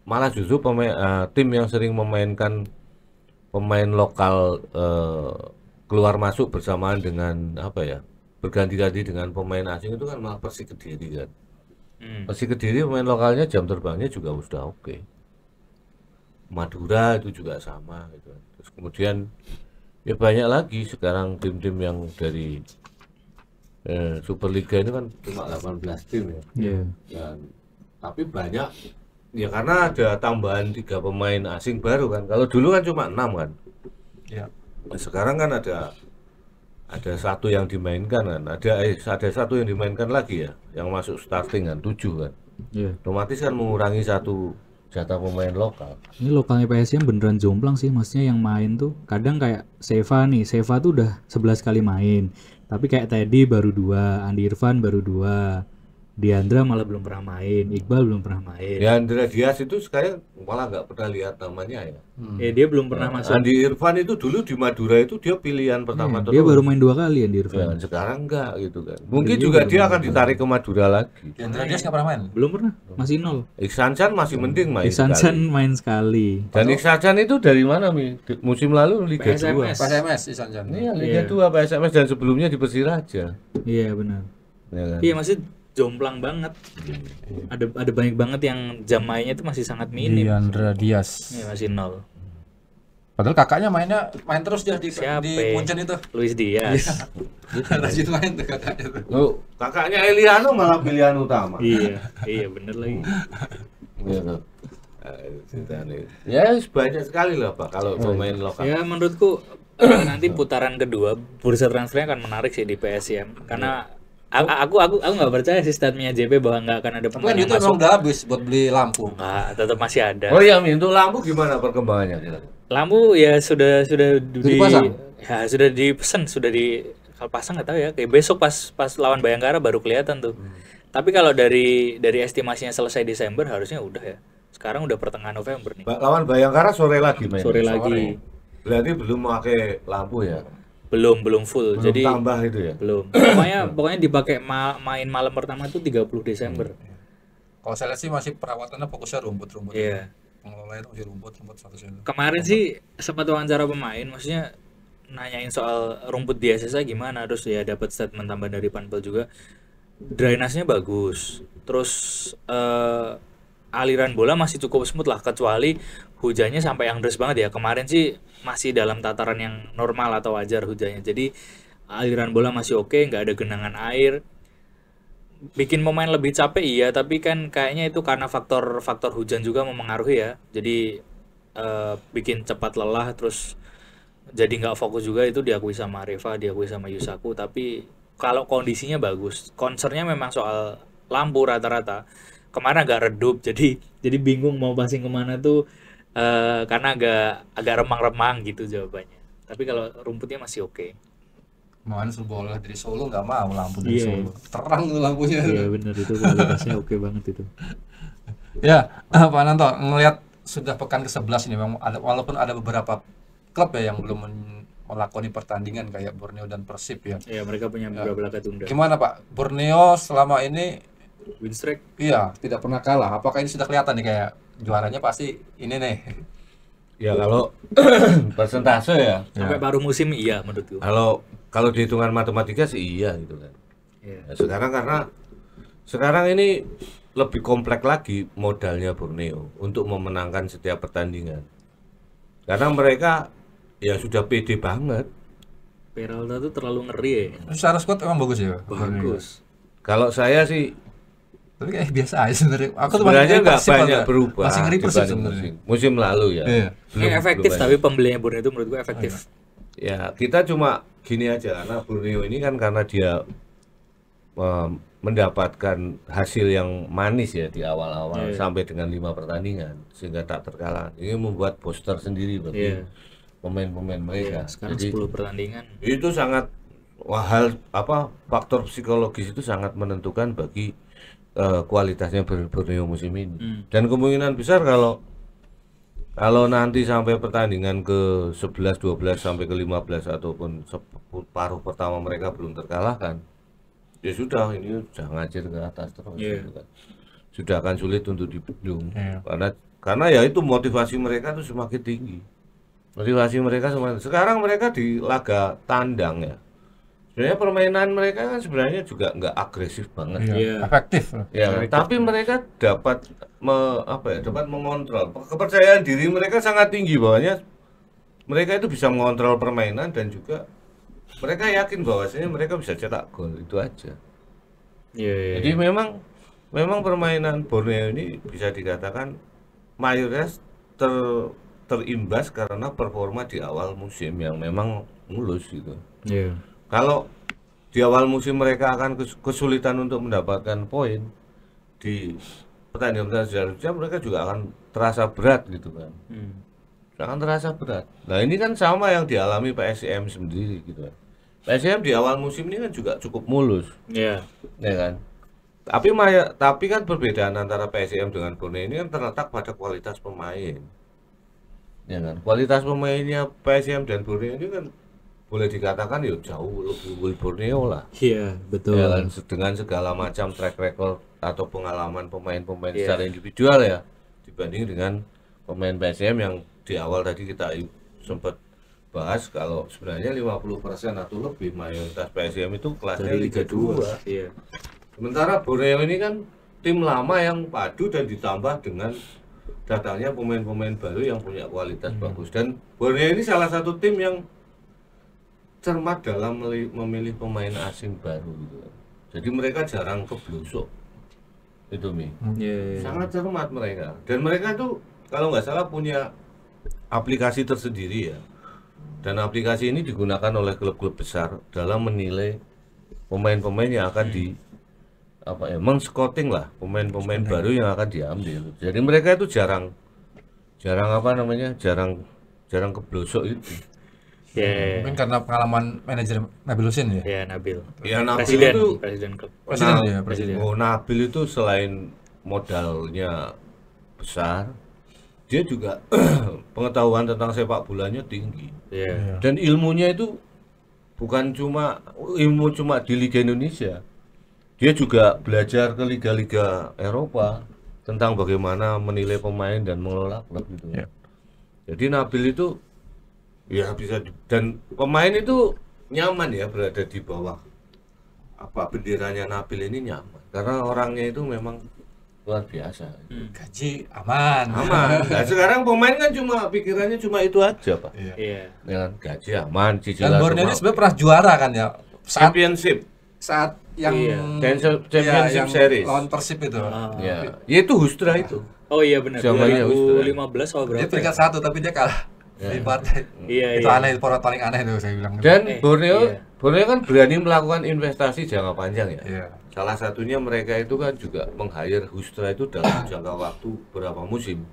S3: malah justru tim yang sering memainkan pemain lokal keluar masuk bersamaan dengan apa ya, berganti-ganti dengan pemain asing itu kan malah Persik Kediri kan. Persik Kediri pemain lokalnya jam terbangnya juga sudah oke. Madura itu juga sama gitu. Terus kemudian ya banyak lagi sekarang tim-tim yang dari Superliga itu kan cuma 18 tim ya.
S4: Iya.
S3: Tapi banyak ya karena ada tambahan 3 pemain asing baru kan. Kalau dulu kan cuma 6 kan.
S1: Ya.
S3: Nah, sekarang kan ada satu yang dimainkan kan. Ada satu yang dimainkan lagi ya, yang masuk starting kan 7 kan.
S4: Iya.
S3: Otomatis kan mengurangi satu jatah pemain lokal.
S4: Ini lokalnya PSM beneran jomplang sih, maksudnya yang main tuh kadang kayak Seva nih, Seva tuh udah 11 kali main. Tapi kayak Teddy baru 2, Andi Irfan baru 2, Diandra malah belum pernah main, Iqbal belum pernah main.
S3: Ya Andrea Diaz itu sekarang malah nggak pernah lihat namanya ya.
S4: Dia belum pernah masuk.
S3: Andi Irfan itu dulu di Madura itu dia pilihan pertama
S4: Dia baru main 2 kali Andi Irfan.
S3: Ya, sekarang enggak gitu kan. Mungkin juga dia akan ditarik ke Madura lagi.
S1: Diandra Diaz nggak pernah main.
S4: Belum pernah, masih 0.
S3: Iksancan masih mending main
S4: Iksancan
S3: sekali.
S4: main sekali.
S3: Dan Iksancan itu dari mana Mi? Musim lalu Liga 2.
S4: PSMS.
S1: PSMS Isanjan.
S3: Iya, Liga 2 PSMS dan sebelumnya di Persiraja.
S4: Iya benar.
S3: Ya kan?
S2: Iya, masih jomplang banget. Ada banyak banget yang jam mainnya itu masih sangat minim.
S1: Diandra Diaz.
S2: Iya, masih 0.
S1: Padahal kakaknya main terus dia di
S2: Siapa?
S1: Munchen itu.
S2: Luis Diaz.
S1: Rajin main tuh kakaknya tuh.
S3: Oh, kakaknya Eliano malah pilihan utama.
S2: Iya bener lagi.
S3: Iya, tuh. Ya, banyak sekali lah Pak kalau pemain lokal.
S2: Ya menurutku nanti putaran kedua bursa transfernya akan menarik sih di PSM karena aku nggak percaya sih statementnya JP bahwa nggak akan ada
S1: Tapi kan
S2: pemain yang
S1: itu emang
S2: masuk.
S1: udah habis buat beli lampu.
S2: Nggak, tetap masih ada.
S3: Oh iya, Mi, untuk lampu gimana perkembangannya?
S2: Lampu ya sudah
S1: dipasang?
S2: ya sudah dipesan, sudah di kalau pasang nggak tahu ya. Kayak besok pas lawan Bayangkara baru kelihatan tuh. Tapi kalau dari estimasinya selesai Desember harusnya udah ya. Sekarang udah pertengahan November nih.
S3: Lawan Bayangkara sore lagi main.
S2: Sore lagi.
S3: Berarti belum pakai lampu ya?
S2: Belum full.
S3: Belum
S2: Jadi
S3: tambah itu ya?
S2: belum. Pokoknya dipakai main malam pertama itu 30 Desember.
S1: Kalau saya lihat sih masih perawatannya fokusnya rumput-rumput.
S2: Iya.
S1: Pengelola itu masih rumput statusnya.
S2: Kemarin sih sempat wawancara pemain, maksudnya nanyain soal rumput di SSA gimana, terus ya dapat statement tambahan dari Panpel juga. Drainasnya bagus. Terus aliran bola masih cukup smooth lah, kecuali hujannya sampai yang deras banget ya. Kemarin sih masih dalam tataran yang normal atau wajar hujannya. Jadi aliran bola masih oke, nggak ada genangan air. Bikin pemain lebih capek iya, tapi kan kayaknya itu karena faktor hujan juga memengaruhi ya. Jadi bikin cepat lelah, terus jadi nggak fokus juga. Itu diakui sama Reva, diakui sama Yusaku. Tapi kalau kondisinya bagus, concernnya memang soal lampu rata-rata. Kemarin agak redup, jadi bingung mau passing kemana tuh, karena agak remang-remang gitu jawabannya. Tapi kalau rumputnya masih oke.
S1: Main bola dari Solo nggak mau lampu dari
S4: Iya.
S1: Solo. Terang tuh lampunya.
S4: Iya benar, itu kualitasnya oke banget itu.
S1: Ya, Pak Nanto, ngelihat sudah pekan ke-11 ini memang ada, walaupun ada beberapa klub ya yang belum melakoni pertandingan kayak Borneo dan Persib ya.
S2: Ya, mereka punya beberapa laga tunda.
S1: Gimana Pak? Borneo selama ini
S2: Win streak.
S1: iya tidak pernah kalah. Apakah ini sudah kelihatan nih kayak juaranya pasti ini nih?
S3: Ya kalau persentase ya,
S2: Sampai paruh musim iya menurutku.
S3: kalau dihitungan matematika sih iya gitu kan.
S2: Iya.
S3: Ya, sekarang ini lebih kompleks lagi modalnya Borneo untuk memenangkan setiap pertandingan. Karena mereka ya sudah pede banget.
S2: Peralta tuh terlalu ngeri ya.
S1: Secara squad emang bagus ya.
S2: Bagus.
S3: Kalau saya sih
S1: Tapi kayak biasa aja sebenarnya. Aku tuh
S3: sebenarnya nggak
S1: Persib
S3: banyak
S1: agak-
S3: berubah
S1: Masih ngeri Persib
S3: dibanding
S1: sebenarnya.
S3: musim lalu ya.
S1: Iya.
S2: Efektif
S3: belum
S2: tapi pembeliannya Borneo itu menurut gue efektif.
S3: Ya, kita cuma gini aja karena Borneo ini kan karena dia mendapatkan hasil yang manis ya di awal-awal
S2: Iya.
S3: sampai dengan 5 pertandingan sehingga tak terkalahkan. Ini membuat poster sendiri bagi
S2: Iya.
S3: pemain-pemain mereka.
S2: Sekarang
S3: Jadi
S2: 10 pertandingan.
S3: itu sangat faktor psikologis itu sangat menentukan bagi kualitasnya Borneo musim ini. Dan kemungkinan besar kalau nanti sampai pertandingan ke 11, 12 sampai ke 15 ataupun paruh pertama mereka belum terkalahkan, ya sudah ini sudah ngacir ke atas terus gitu kan. Sudah akan sulit untuk dibendung. Karena ya itu motivasi mereka tuh semakin tinggi. Motivasi mereka semakin. Sekarang mereka di laga tandang ya. Sebenarnya permainan mereka kan sebenarnya juga nggak agresif banget.
S2: Iya.
S1: Efektif.
S3: Ya, tapi mereka dapat dapat mengontrol. Kepercayaan diri mereka sangat tinggi bahwanya mereka itu bisa mengontrol permainan dan juga mereka yakin bahwasanya mereka bisa cetak gol, itu aja.
S2: Iya.
S3: Jadi memang permainan Borneo ini bisa dikatakan mayoritas terimbas karena performa di awal musim yang memang mulus gitu.
S2: Iya.
S3: Kalau di awal musim mereka akan kesulitan untuk mendapatkan poin di pertandingan selanjutnya, mereka juga akan terasa berat gitu kan. Akan terasa berat. Nah ini kan sama yang dialami PSM sendiri gitu kan. PSM di awal musim ini kan juga cukup mulus,
S2: Iya.
S3: ya kan. Tapi kan perbedaan antara PSM dengan Borneo ini kan terletak pada kualitas pemain. Ya kan. Kualitas pemainnya PSM dan Borneo ini kan boleh dikatakan ya jauh lebih unggul Borneo lah.
S4: Iya betul.
S3: Ya kan, dengan segala macam track record atau pengalaman pemain-pemain secara individual ya dibanding dengan pemain PSM yang di awal tadi kita sempat bahas kalau sebenarnya 50% atau lebih mayoritas PSM itu kelasnya Liga 2.
S2: Iya.
S3: Sementara Borneo ini kan tim lama yang padu dan ditambah dengan datangnya pemain-pemain baru yang punya kualitas bagus. Dan Borneo ini salah satu tim yang cermat dalam memilih pemain asing baru gitu. Jadi mereka jarang keblosok. Itu Mi.
S2: Iya.
S3: Sangat cermat mereka. Dan mereka tuh kalau nggak salah punya aplikasi tersendiri ya. Dan aplikasi ini digunakan oleh klub-klub besar dalam menilai pemain-pemain yang akan men-scouting lah pemain-pemain baru yang akan diambil. Jadi mereka itu jarang keblosok itu.
S2: Iya.
S1: Mungkin karena pengalaman manajer Nabil Husin ya.
S2: Iya, Nabil.
S3: Ya, Nabil
S2: Presiden
S3: itu-
S2: klub.
S1: Presiden ya, presiden.
S3: Nabil itu selain modalnya besar, dia juga pengetahuan tentang sepak bolanya tinggi.
S2: Iya.
S3: Dan ilmunya itu bukan cuma di Liga Indonesia. Dia juga belajar ke liga-liga Eropa tentang bagaimana menilai pemain dan mengelola klub gitu.
S1: Ya.
S3: Jadi Nabil itu ya bisa dan pemain itu nyaman ya berada di bawah benderanya Nabil ini nyaman karena orangnya itu memang luar biasa.
S1: Gaji aman.
S3: Aman. Nah, sekarang pemain kan cuma pikirannya cuma itu aja, Pak.
S2: Iya.
S3: Ya kan, gaji aman,
S1: Dan
S3: cicilan
S1: Borneo ini
S3: rumah.
S1: sebenarnya pernah juara kan ya. Saat
S3: Championship.
S1: yang
S2: Iya.
S3: Championship
S1: yang
S3: Series.
S1: lawan Persib itu.
S3: Ya, ya itu Hustra itu.
S2: Oh iya benar.
S3: Zamannya
S2: 2015 atau
S1: Dia
S2: berapa?
S1: peringkat 1 tapi dia kalah di partai.
S2: Iya,
S1: Itu
S2: iya.
S1: aneh, poros paling aneh itu saya bilang.
S3: Dan Borneo
S2: iya.
S3: kan berani melakukan investasi jangka panjang ya.
S1: Iya.
S3: Salah satunya mereka itu kan juga meng-hire Hustra itu dalam jangka waktu berapa musim.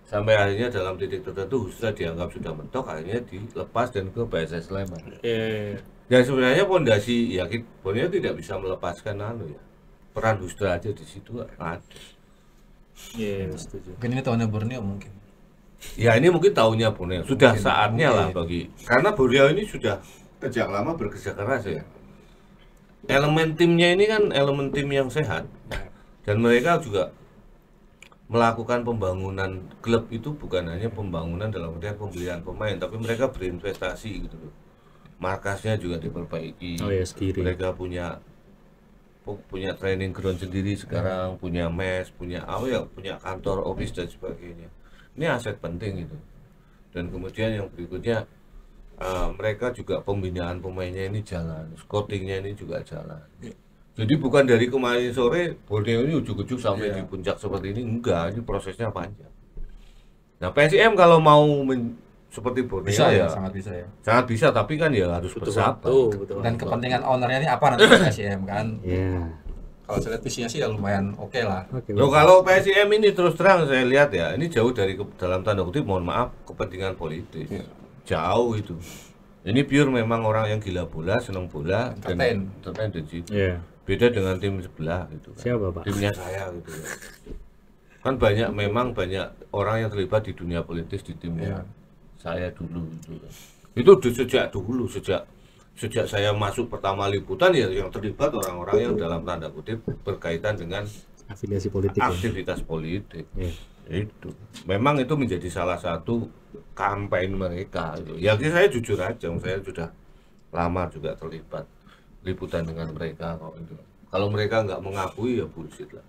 S3: Sampai akhirnya dalam titik tertentu Hustra dianggap sudah mentok, akhirnya dilepas dan ke PSS Sleman.
S2: Iya.
S3: Dan sebenarnya pondasi ya Borneo tidak bisa melepaskan peran Hustra aja di situ ada.
S2: Iya, setuju.
S1: Mungkin ini tahunnya Borneo mungkin.
S3: Ya ini mungkin tahunnya Borneo, sudah
S1: Mungkin,
S3: saatnya lah
S1: mungkin.
S3: karena Borneo ini sudah sejak lama bekerja keras ya. Elemen timnya ini kan elemen tim yang sehat dan mereka juga melakukan pembangunan klub itu bukan hanya pembangunan dalam artian pembelian pemain, tapi mereka berinvestasi gitu loh. Markasnya juga diperbaiki.
S2: Oh ya, Skiri.
S3: Mereka punya training ground sendiri sekarang, punya mes, punya punya kantor, office dan sebagainya. Ini aset penting itu. Dan kemudian yang berikutnya mereka juga pembinaan pemainnya ini jalan, scoutingnya ini juga jalan. Jadi bukan dari kemarin sore Borneo ini ujuk-ujuk sampai di puncak seperti ini, enggak, ini prosesnya panjang. Nah PSIM kalau mau seperti Borneo
S1: Bisa ya,
S3: ya
S1: sangat bisa ya.
S3: sangat bisa, tapi kan ya harus bersabar.
S2: Betul.
S1: Dan kepentingan ownernya ini apa nanti PSIM kan?
S4: Iya.
S1: Kalau saya lihat visinya sih ya lumayan oke lah.
S4: Oke.
S3: Loh, kalau PSIM ini terus terang saya lihat ya, ini jauh dari dalam tanda kutip mohon maaf kepentingan politik. Jauh itu. Ini pure memang orang yang gila bola, senang bola,
S1: Entertain.
S3: dan di situ.
S2: Iya.
S3: Beda dengan tim sebelah gitu kan.
S2: Siapa, Pak?
S3: Timnya saya gitu ya. Kan memang banyak orang yang terlibat di dunia politis di timnya saya dulu gitu kan. Itu sejak dulu, sejak saya masuk pertama liputan ya yang terlibat orang-orang yang dalam tanda kutip berkaitan dengan
S4: Afiliasi politik ya.
S3: aktivitas politik.
S4: Iya.
S3: Itu memang itu menjadi salah satu kampanye mereka gitu. Ya saya jujur aja, saya sudah lama juga terlibat liputan dengan mereka kok itu. Kalau mereka nggak mengakui ya bullshit lah.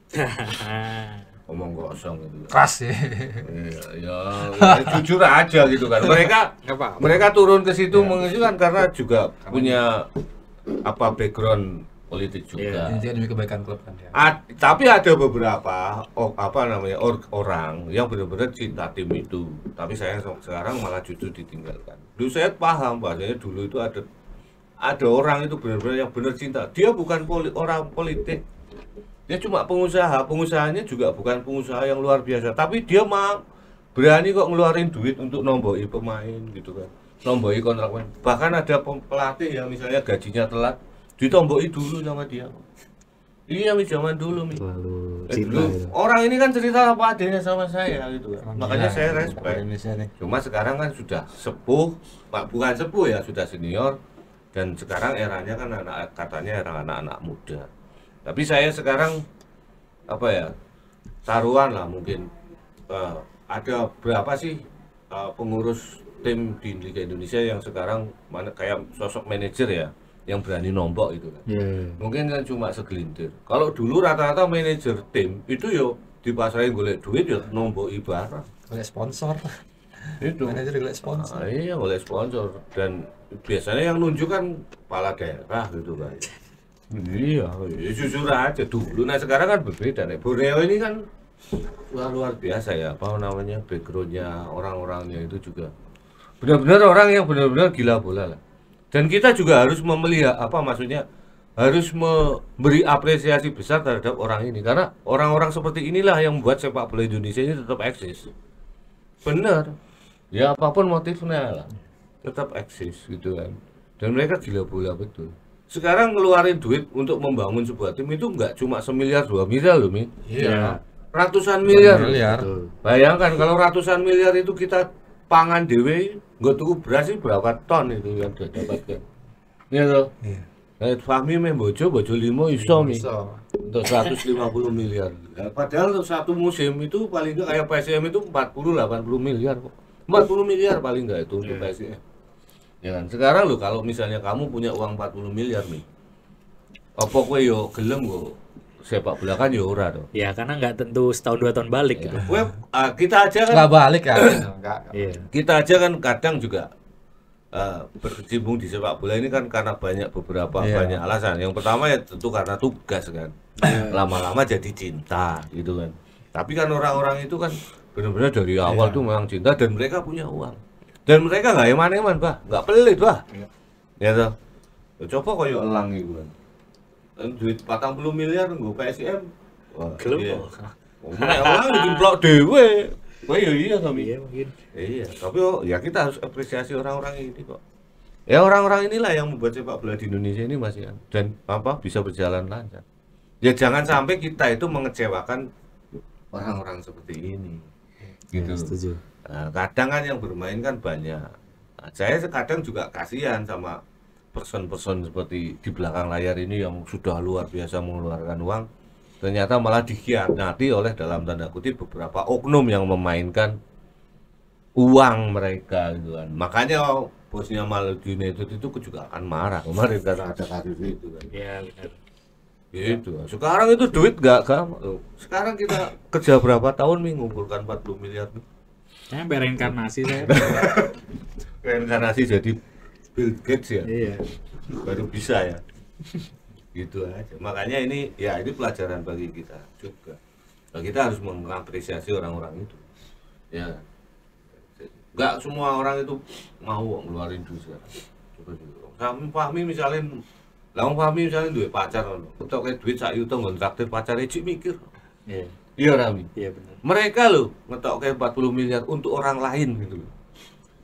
S3: Ngomong kosong gitu.
S1: Keras sih.
S3: Ya, jujur aja gitu kan. Mereka turun ke situ menunjukkan karena juga punya background politik juga.
S1: Ini juga demi kebaikan klub kan ya.
S3: Tapi ada beberapa orang yang benar-benar cinta tim itu. Tapi saya sekarang malah justru ditinggalkan. Dulu saya paham bahasanya dulu itu ada orang itu benar-benar yang benar cinta. Dia bukan orang politik. Dia cuma pengusaha. Pengusahanya juga bukan pengusaha yang luar biasa. Tapi dia berani kok ngeluarin duit untuk nomboi pemain gitu kan. Nomboi kontrak pemain. Bahkan ada pelatih yang misalnya gajinya telat, ditomboi dulu sama dia. Iya zaman dulu
S4: Terlalu
S3: dulu
S4: cinta gitu.
S3: orang ini kan cerita apa adanya sama saya gitu kan. Makanya saya respect.
S1: Indonesia nih.
S3: Cuma sekarang kan sudah sepuh, bukan sepuh ya, sudah senior. Dan sekarang eranya kan katanya era anak-anak muda. Tapi saya sekarang taruhan lah mungkin ada berapa sih pengurus tim di Liga Indonesia yang sekarang kayak sosok manajer ya yang berani nombok itu kan.
S4: Iya.
S3: Mungkin kan cuma segelintir. Kalau dulu rata-rata manajer tim itu yo dipasarin golek duit ya nomboki barang.
S1: Oleh sponsor.
S3: Itu.
S1: Manajer golek sponsor.
S3: Iya, oleh sponsor dan biasanya yang nunjuk kan kepala daerah gitu kan. Iya, jujur aja dulu. Nah sekarang kan berbeda nih. Borneo ini kan luar biasa ya, backgroundnya orang-orangnya itu juga benar-benar orang yang benar-benar gila bola lah. Dan kita juga harus harus memberi apresiasi besar terhadap orang ini karena orang-orang seperti inilah yang membuat sepak bola Indonesia ini tetap eksis. Benar. Ya apapun motifnya lah, tetap eksis gitu kan. Dan mereka gila bola betul. Sekarang ngeluarin duit untuk membangun sebuah tim itu nggak cuma 1 miliar 2 miliar loh Mi.
S1: Iya.
S3: Ratusan miliar.
S4: Betul.
S3: Bayangkan kalau ratusan miliar itu kita pangan dewe, nggak tuku beras sih berapa ton itu yang dia dapatkan. Iya toh. Iya. Fahmi bojo 5 iso Mi.
S1: Bisa.
S3: Untuk 150 miliar. Ya, padahal untuk satu musim itu paling nggak kayak PSM itu 40-80 miliar kok. 40 miliar paling nggak itu untuk PSM. Ya kan, sekarang lo kalau misalnya kamu punya uang 40 miliar nih, apa kowe yo gelem kok sepak bola kan yo ora toh.
S2: Ya karena nggak tentu setahun 2 tahun balik gitu.
S3: Kowe kita aja kan
S1: Nggak balik kan? Enggak.
S2: Iya.
S3: kita aja kan kadang juga berkecimpung di sepak bola ini kan karena banyak banyak alasan. Yang pertama ya tentu karena tugas kan. Lama-lama jadi cinta gitu kan. Tapi kan orang-orang itu kan benar-benar dari awal tuh memang cinta dan mereka punya uang. Dan mereka nggak eman-eman, Bah. Nggak pelit, Bah. Ya toh. Coba koyo elang iku kan. Duit 40 miliar nggo PSM. Wah,
S2: Gelem kok.
S3: Elang dimplok dhewe. Kowe yo iya to, Mi.
S2: Iya mungkin.
S3: Iya, tapi ya kita harus apresiasi orang-orang ini kok. Ya orang-orang inilah yang membuat sepak bola di Indonesia ini Mas ya, dan bisa berjalan lancar. Ya jangan sampai kita itu mengecewakan orang-orang seperti ini. Gitu.
S4: Setuju.
S3: Nah, kadang kan yang bermain kan banyak. Nah, saya kadang juga kasihan sama person-person seperti di belakang layar ini yang sudah luar biasa mengeluarkan uang, ternyata malah dikhianati oleh dalam tanda kutip beberapa oknum yang memainkan uang mereka gitu kan. Makanya bosnya Maluku United itu juga akan marah kemarin karena ada kasus itu kan.
S2: Iya benar.
S3: Gitu. Sekarang itu duit gak sekarang kita kerja berapa tahun nih ngumpulkan 40 miliar nih.
S2: Sampai reinkarnasi saya.
S3: Reinkarnasi jadi Bill Gates ya.
S2: Iya.
S3: Baru bisa ya. Gitu aja. Makanya ini pelajaran bagi kita juga. Nah, kita harus mengapresiasi orang-orang itu. Ya. Enggak semua orang itu mau ngeluarin duit sekarang. Coba Fahmi misalnya duwe pacar ngono. Entuk kayak duit sak yuta nggon traktir pacare cik mikir.
S2: Iya.
S3: Iya Rami.
S2: Iya benar.
S3: Mereka loh ngetok kayak 40 miliar untuk orang lain gitu loh.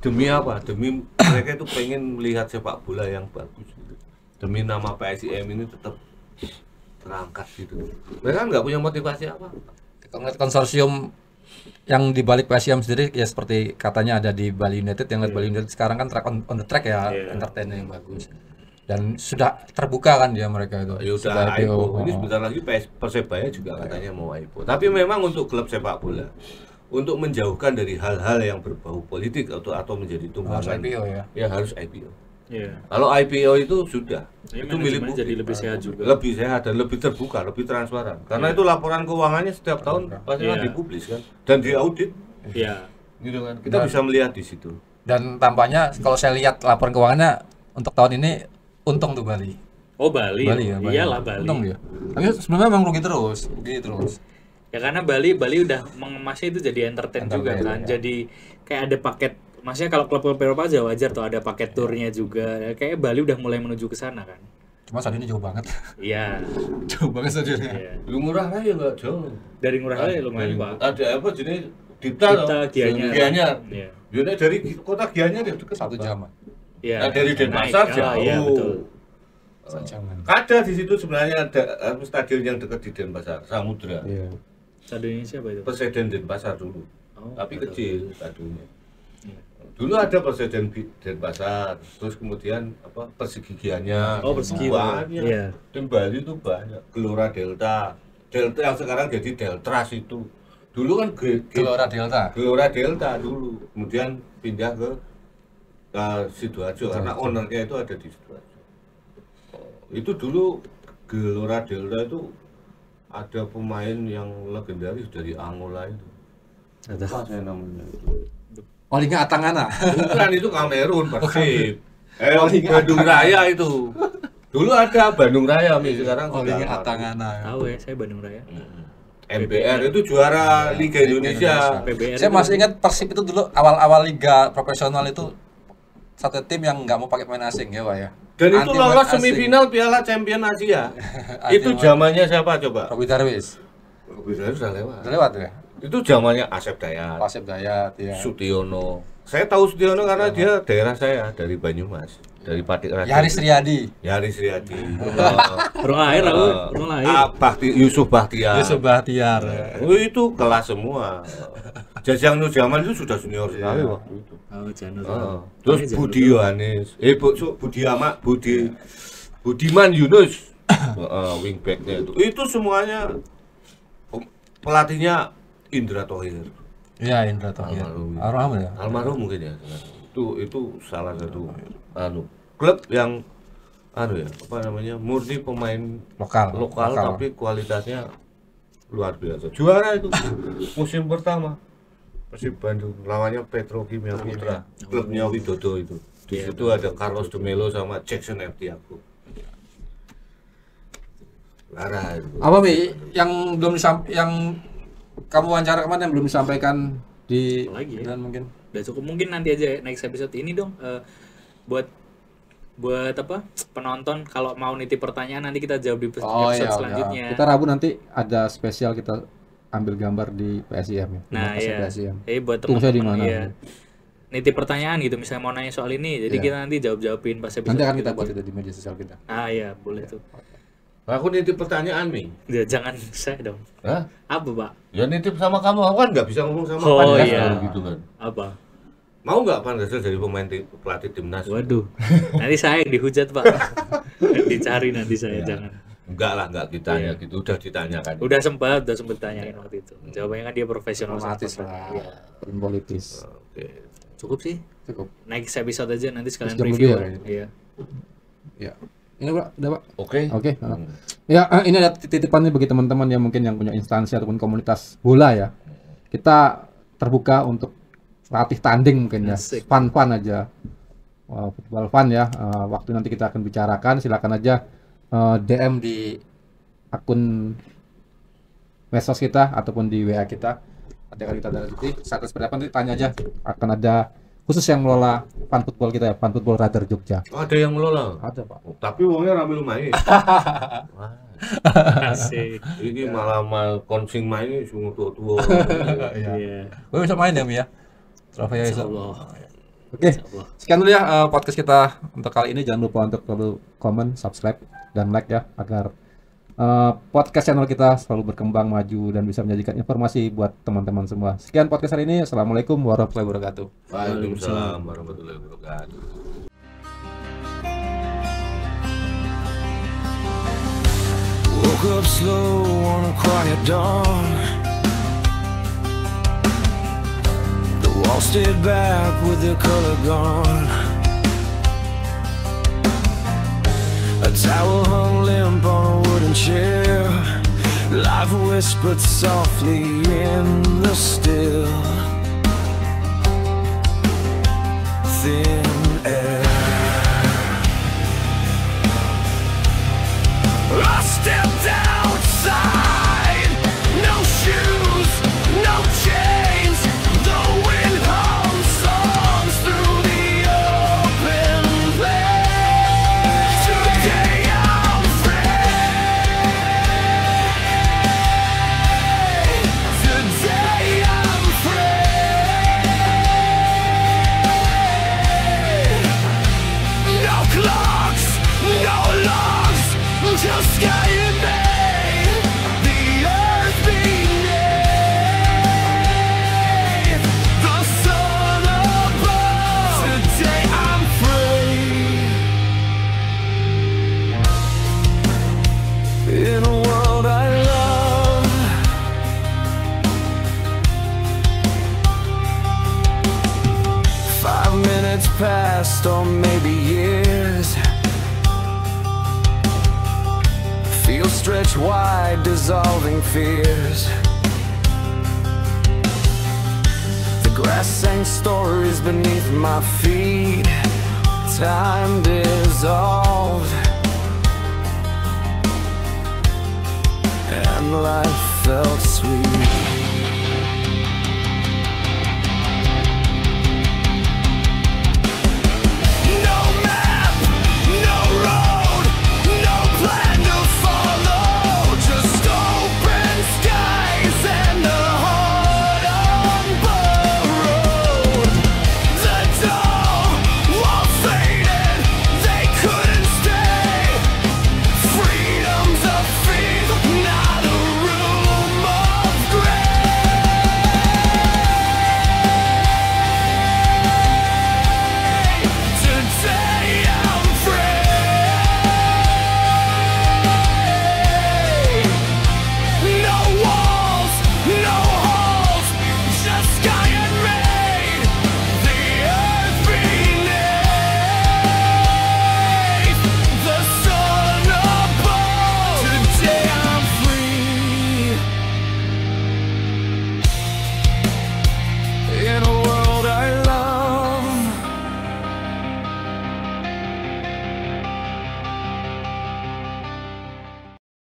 S3: Demi apa? Demi mereka itu pengen melihat sepak bola yang bagus gitu. Demi nama PSIM ini tetap terangkat gitu. Mereka nggak punya motivasi apa.
S1: Konsorsium yang di balik PSIM sendiri ya seperti katanya ada di Bali United, yang Bali United sekarang kan track on the track ya, entertainnya yang bagus. Dan sudah terbuka kan dia mereka itu.
S3: Ya udah IPO. Ini sebentar lagi Persebaya juga katanya mau IPO. Tapi memang untuk klub sepak bola, untuk menjauhkan dari hal-hal yang berbau politik atau menjadi tumpangan,
S1: IPO ya.
S3: Ya harus IPO.
S2: Iya.
S3: Kalau IPO itu sudah,
S2: Jadi
S3: itu milik
S2: manajemen
S3: publik.
S2: jadi lebih sehat juga.
S3: Lebih sehat dan lebih terbuka, lebih transparan. Karena itu laporan keuangannya setiap tahun pasti kan dipublis kan dan diaudit.
S2: Iya.
S3: Gitu kan. Kita bisa melihat di situ.
S1: Dan tampaknya kalau saya lihat laporan keuangannya untuk tahun ini untung tuh Bali.
S2: Oh Bali.
S1: Ya,
S2: Iyalah Bali.
S1: Untung dia. Tapi sebelumnya memang rugi terus.
S2: Ya karena Bali udah mengemasnya itu jadi entertain juga kan.
S1: Ya.
S2: Jadi kayak ada paket. Maksudnya kalau klub-klub Eropa aja wajar tuh ada paket turnya juga. Kayak Bali udah mulai menuju ke sana kan.
S1: Cuma stadionnya jauh banget.
S2: Iya.
S1: Jauh banget stadionnya.
S2: Iya.
S3: Lu murah aja enggak jauh.
S2: Dari Ngurah Rai lumayan Pak.
S3: Ada apa jenis Dipta
S2: Gianyar.
S3: Iya. Biasanya dari kota Gianyar ya dekat
S1: 1 jam.
S2: Iya.
S3: Nah, dari Denpasar jauh.
S2: Iya betul.
S1: 1 jam.
S3: Ada di situ sebenarnya ada stadion yang dekat di Denpasar, Samudra.
S1: Iya.
S2: Stadionnya siapa itu?
S3: Presiden Denpasar dulu.
S2: Oh,
S3: Tapi
S2: betul.
S3: kecil stadionnya.
S2: Iya.
S3: Dulu ada Presiden Denpasar, terus kemudian apa Persegi Gianyar.
S2: Oh, Persegi.
S3: Banyak.
S2: Iya.
S3: Di Bali itu banyak. Gelora Delta. Delta yang sekarang jadi Deltras itu. Dulu kan
S1: Gelora Delta.
S3: Gelora Delta dulu, kemudian pindah ke Sidoarjo karena ownernya itu ada di Sidoarjo. Itu dulu Gelora Delta itu ada pemain yang legendaris dari Angola itu. Apa saya namanya itu?
S1: Oh, Liga Atangana.
S3: Bukan itu Kamerun, Persib. Bandung Raya itu. Dulu ada Bandung Raya, sekarang
S1: Oh,
S3: sudah
S1: Liga
S3: mati.
S1: Atangana.
S2: Tahu ya, saya Bandung Raya.
S3: MBR itu juara Liga Indonesia.
S2: PBR
S1: Saya
S2: itu-
S1: masih ingat Persib itu dulu awal-awal liga profesional itu satu tim yang nggak mau pakai pemain asing ya, Pak ya.
S3: Dan itu
S1: Anti
S3: lolos
S1: pemain asing.
S3: semifinal Piala Champion Asia. Itu
S1: pemain-
S3: zamannya siapa coba?
S1: Robi Darwis.
S3: Sudah lewat.
S1: Udah lewat ya?
S3: Itu zamannya Asep Dayat,
S1: Pasif Dayat ya.
S3: Sutiono. Saya tahu Sutiono karena dia daerah saya dari Banyumas, dari Padik Raja.
S1: Yaris Riyadi.
S3: Yaris Riyadi.
S2: Orang lahir aku, orang lahir.
S3: Yusuf Bahtiar.
S1: Yusuf Bahtiar.
S3: Oh, itu kelas semua. Jajang Nurjaman itu sudah senior sekali waktu itu.
S2: Oh, jangan.
S3: Terus Budi Yohanes, Budiman Yunus, wingbacknya itu semuanya pelatihnya Indra Thohir.
S1: Iya, Indra Thohir.
S3: Almarhum.
S1: Almarhum ya.
S3: Almarhum mungkin ya. Itu salah satu klub yang apa namanya murni pemain
S1: Lokal.
S3: tapi kualitasnya luar biasa. Juara itu musim pertama. Persib Bandung lawannya Petrokimia Putra, klubnya Widodo itu. Di situ ada Carlos de Melo sama Jackson F. Tiago. Lara itu.
S1: Apa Mi yang belum yang kamu wawancara kemarin yang belum disampaikan di
S2: Lagi ya?
S1: dan mungkin
S2: Udah cukup, mungkin nanti aja next episode ini dong buat apa penonton kalau mau nitip pertanyaan nanti kita jawab di episode selanjutnya.
S1: Kita Rabu nanti ada spesial, kita ambil gambar di PSIM ya.
S2: Nah
S1: Markas
S2: ya,
S1: PSIM.
S2: buat
S1: Tunggu saya di
S2: teman-teman
S1: mana?
S2: ya. nitip pertanyaan gitu, misalnya mau nanya soal ini, jadi
S1: Iya.
S2: kita nanti jawabin pas episode.
S1: Nanti akan kita buat itu di media sosial kita.
S2: Ah iya, boleh tuh.
S3: Aku nitip pertanyaan nih.
S2: Ya, jangan saya dong.
S3: Hah?
S2: Apa Pak?
S3: Ya nitip sama kamu, aku kan nggak bisa ngomong sama
S2: Oh,
S3: Van Gassel
S2: iya.
S3: gitu kan.
S2: Apa?
S3: Mau nggak Van Gassel jadi pelatih timnas?
S2: Waduh, nanti saya yang dihujat Pak. Dicari nanti saya, jangan.
S3: Enggak lah, enggak ditanya gitu, udah ditanyakan.
S2: Udah sempat tanyain waktu itu. Jawabannya kan dia profesional.
S1: Otomatis
S2: sama
S1: lah.
S2: Iya.
S1: Tim politis.
S3: Oke.
S2: Cukup sih.
S1: Cukup.
S2: Next episode aja nanti sekalian
S1: Sejam
S2: review.
S1: lebih ya, kayaknya.
S2: Iya.
S1: Ya. Ini Pak, udah Pak.
S3: Oke.
S1: Oke. Ya, ini ada titipan nih bagi teman-teman yang mungkin yang punya instansi ataupun komunitas bola ya. Kita terbuka untuk latih tanding mungkin ya.
S2: Asik.
S1: Fun aja. Football fun ya. Waktu nanti kita akan bicarakan, silakan aja DM di akun medsos kita ataupun di WA kita. Nanti akan kita lanjuti. Saat seperti apa nanti tanya aja. Akan ada khusus yang mengelola fun football kita ya, Fun Football Radar Jogja.
S3: Oh, ada yang mengelola.
S1: Ada Pak.
S3: Oh, tapi uangnya rame lumayan. Wah,
S2: Asik.
S3: ini malah konsing main ini sungguh tua-tua.
S2: Iya.
S1: Gue bisa main ya Mi ya. Trofeo bisa.
S2: Insyaallah.
S1: Oke,
S2: Insyaallah.
S1: sekian dulu ya podcast kita untuk kali ini. Jangan lupa untuk selalu komen, subscribe, dan like ya agar podcast channel kita selalu berkembang, maju, dan bisa menyajikan informasi buat teman-teman semua. Sekian podcast hari ini. Assalamualaikum warahmatullahi wabarakatuh.
S3: Waalaikumsalam warahmatullahi wabarakatuh.
S5: Woke up slow on a quiet dawn. The wall stayed back with the color gone. A towel hung limp on a wooden chair. Life whispered softly in the still, thin air. I stepped outside, no shoes, no chains. The wind hums songs through the open place. Today I'm free. Today I'm free. No clocks, no logs, just sky and me, the earth beneath, the sun above. Today I'm free. In a world I love, five minutes passed, or maybe years. Feel stretched wide, dissolving fears. The grass sang stories beneath my feet. Time dissolves.